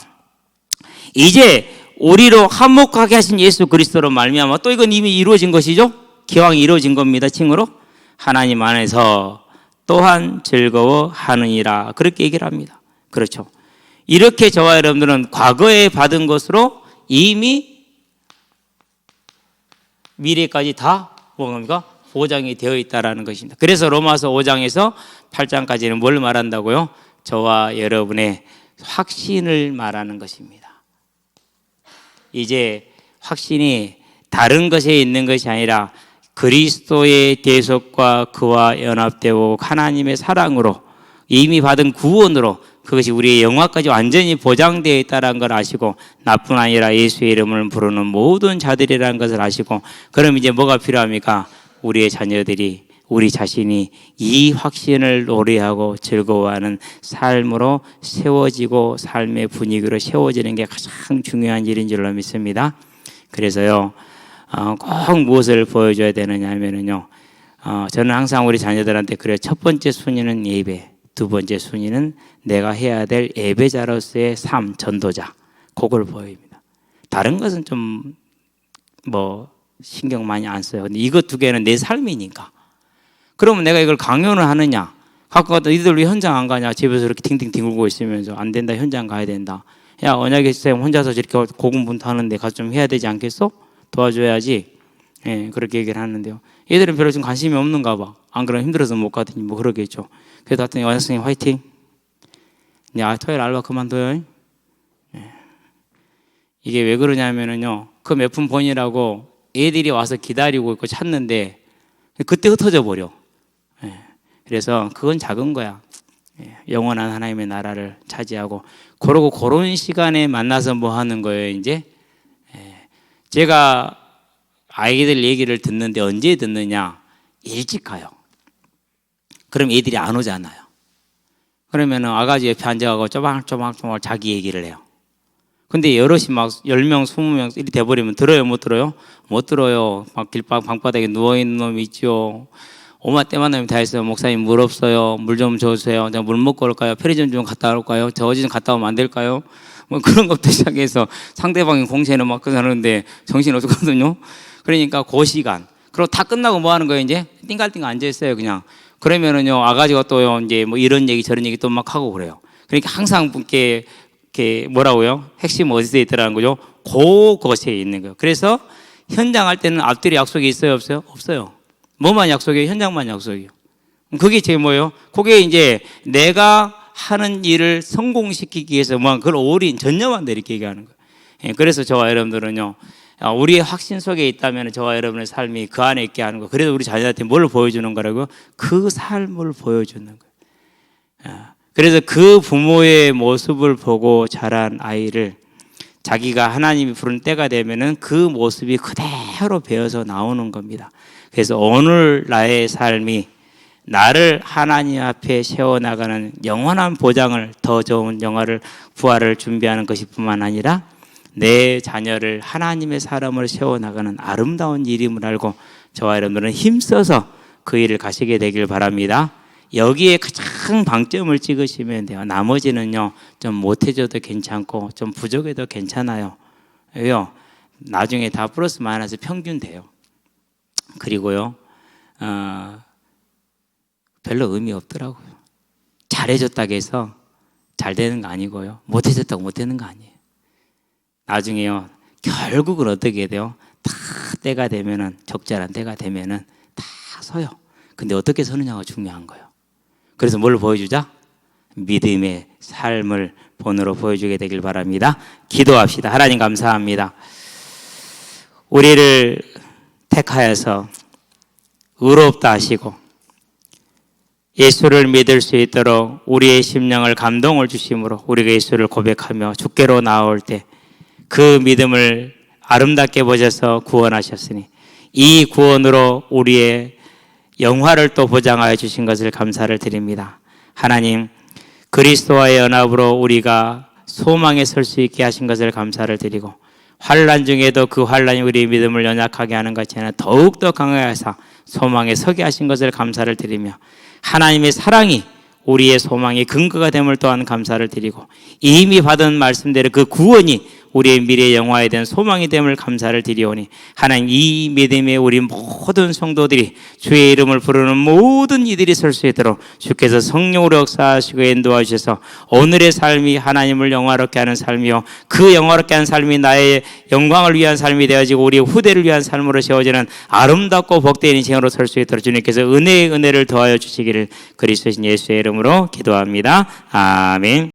이제 우리로 화목하게 하신 예수 그리스도로 말미암아 또 이건 이미 이루어진 것이죠. 기왕 이루어진 겁니다. 칭으로 하나님 안에서 또한 즐거워하느니라 그렇게 얘기를 합니다. 그렇죠. 이렇게 저와 여러분들은 과거에 받은 것으로 이미 미래까지 다 뭔가 보장이 되어 있다는 것입니다. 그래서 로마서 5장에서 8장까지는 뭘 말한다고요? 저와 여러분의 확신을 말하는 것입니다. 이제 확신이 다른 것에 있는 것이 아니라 그리스도의 대속과 그와 연합되고 하나님의 사랑으로 이미 받은 구원으로 그것이 우리의 영화까지 완전히 보장되어 있다는 걸 아시고 나뿐 아니라 예수의 이름을 부르는 모든 자들이라는 것을 아시고 그럼 이제 뭐가 필요합니까? 우리의 자녀들이 우리 자신이 이 확신을 노래하고 즐거워하는 삶으로 세워지고 삶의 분위기로 세워지는 게 가장 중요한 일인 줄로 믿습니다. 그래서요 꼭 무엇을 보여줘야 되느냐 하면은요 저는 항상 우리 자녀들한테 그래요. 첫 번째 순위는 예배, 두 번째 순위는 내가 해야 될 예배자로서의 삶, 전도자 그걸 보여줍니다. 다른 것은 좀 신경 많이 안 써요. 근데 이것 두 개는 내 삶이니까. 그러면 내가 이걸 강요를 하느냐? 갖고 가다 니들 왜 현장 안 가냐? 집에서 이렇게 팅팅 뒹굴고 있으면서 안 된다, 현장 가야 된다. 야, 언약의 선생님 혼자서 저렇게 고군분투하는데 가서 좀 해야 되지 않겠어? 도와줘야지. 예, 그렇게 얘기를 하는데요. 얘들은 별로 좀 관심이 없는가 봐. 안 그러면 힘들어서 못 가더니 뭐 그러겠죠. 그래서 하여튼 언약 선생님 화이팅. 야, 토요일 알바 그만둬요. 예. 이게 왜 그러냐면은요. 그 몇 푼 번이라고 애들이 와서 기다리고 있고 찾는데 그때 흩어져 버려. 예. 그래서 그건 작은 거야. 예. 영원한 하나님의 나라를 차지하고 그러고 그런 시간에 만나서 뭐 하는 거예요 이제. 예. 제가 아이들 얘기를 듣는데 언제 듣느냐? 일찍 가요. 그럼 애들이 안 오잖아요. 그러면은 아가지 옆에 앉아가고 쪼박쪼박 자기 얘기를 해요. 근데 여럿이 막 10명, 20명 이렇게 돼버리면 들어요, 못 들어요? 못 들어요. 막 길방 방바닥에 누워있는 놈이 있죠. 오마 때만 놈이 다 있어요. 목사님 물 없어요. 물 좀 줘주세요. 제가 물 먹고 올까요? 편의점 좀 갔다 올까요? 저 어디 좀 갔다 오면 안 될까요? 뭐 그런 것부터 시작해서 상대방의 공세는 막 하는데 정신이 없거든요. 그러니까 그 시간. 그리고 다 끝나고 뭐 하는 거예요, 이제? 띵갈띵갈 앉아있어요, 그냥. 그러면은요, 아가지가 또요, 이제 뭐 이런 얘기 저런 얘기 또 막 하고 그래요. 그러니까 항상 이렇게 뭐라고요? 핵심 어디서 있더라는 거죠? 그것에 있는 거예요. 그래서 현장 할 때는 앞뒤로 약속이 있어요, 없어요? 없어요. 뭐만 약속이에요? 현장만 약속이에요. 그게 제 뭐예요? 그게 이제 내가 하는 일을 성공시키기 위해서 뭐 그걸 올인, 전념한다 이렇게 얘기하는 거예요. 예, 그래서 저와 여러분들은요, 우리의 확신 속에 있다면 저와 여러분의 삶이 그 안에 있게 하는 거. 그래서 우리 자녀한테 뭘 보여주는 거라고요? 그 삶을 보여주는 거예요. 그래서 그 부모의 모습을 보고 자란 아이를 자기가 하나님이 부른 때가 되면은 그 모습이 그대로 배어서 나오는 겁니다. 그래서 오늘 나의 삶이 나를 하나님 앞에 세워나가는 영원한 보장을, 더 좋은 영화를, 부활을 준비하는 것뿐만 아니라 내 자녀를 하나님의 사람으로 세워나가는 아름다운 일임을 알고 저와 여러분들은 힘써서 그 일을 가시게 되길 바랍니다. 여기에 가장 방점을 찍으시면 돼요. 나머지는요, 좀 못해줘도 괜찮고 좀 부족해도 괜찮아요. 왜요? 나중에 다 플러스 마이너스 평균 돼요. 그리고요, 별로 의미 없더라고요. 잘해줬다고 해서 잘 되는 거 아니고요, 못해줬다고 못 되는 거 아니에요. 나중에요, 결국은 어떻게 돼요? 다 때가 되면은, 적절한 때가 되면은 다 서요. 근데 어떻게 서느냐가 중요한 거예요. 그래서 뭘 보여주자? 믿음의 삶을 본으로 보여주게 되길 바랍니다. 기도합시다. 하나님 감사합니다. 우리를 택하여서 의롭다 하시고 예수를 믿을 수 있도록 우리의 심령을 감동을 주심으로 우리가 예수를 고백하며 주께로 나올 때 그 믿음을 아름답게 보셔서 구원하셨으니 이 구원으로 우리의 영화를 또 보장하여 주신 것을 감사를 드립니다. 하나님, 그리스도와의 연합으로 우리가 소망에 설 수 있게 하신 것을 감사를 드리고 환난 중에도 그 환난이 우리의 믿음을 연약하게 하는 것이 아니라 더욱더 강하게 하사 소망에 서게 하신 것을 감사를 드리며 하나님의 사랑이 우리의 소망의 근거가 됨을 또한 감사를 드리고 이미 받은 말씀대로 그 구원이 우리의 미래 영화에 대한 소망이 됨을 감사를 드리오니 하나님, 이 믿음에 우리 모든 성도들이 주의 이름을 부르는 모든 이들이 설 수 있도록 주께서 성령으로 역사하시고 인도해 주셔서 오늘의 삶이 하나님을 영화롭게 하는 삶이요 그 영화롭게 하는 삶이 나의 영광을 위한 삶이 되어지고 우리의 후대를 위한 삶으로 세워지는 아름답고 복된 인생으로 설 수 있도록 주님께서 은혜의 은혜를 더하여 주시기를 그리스도신 예수의 이름으로 기도합니다. 아멘.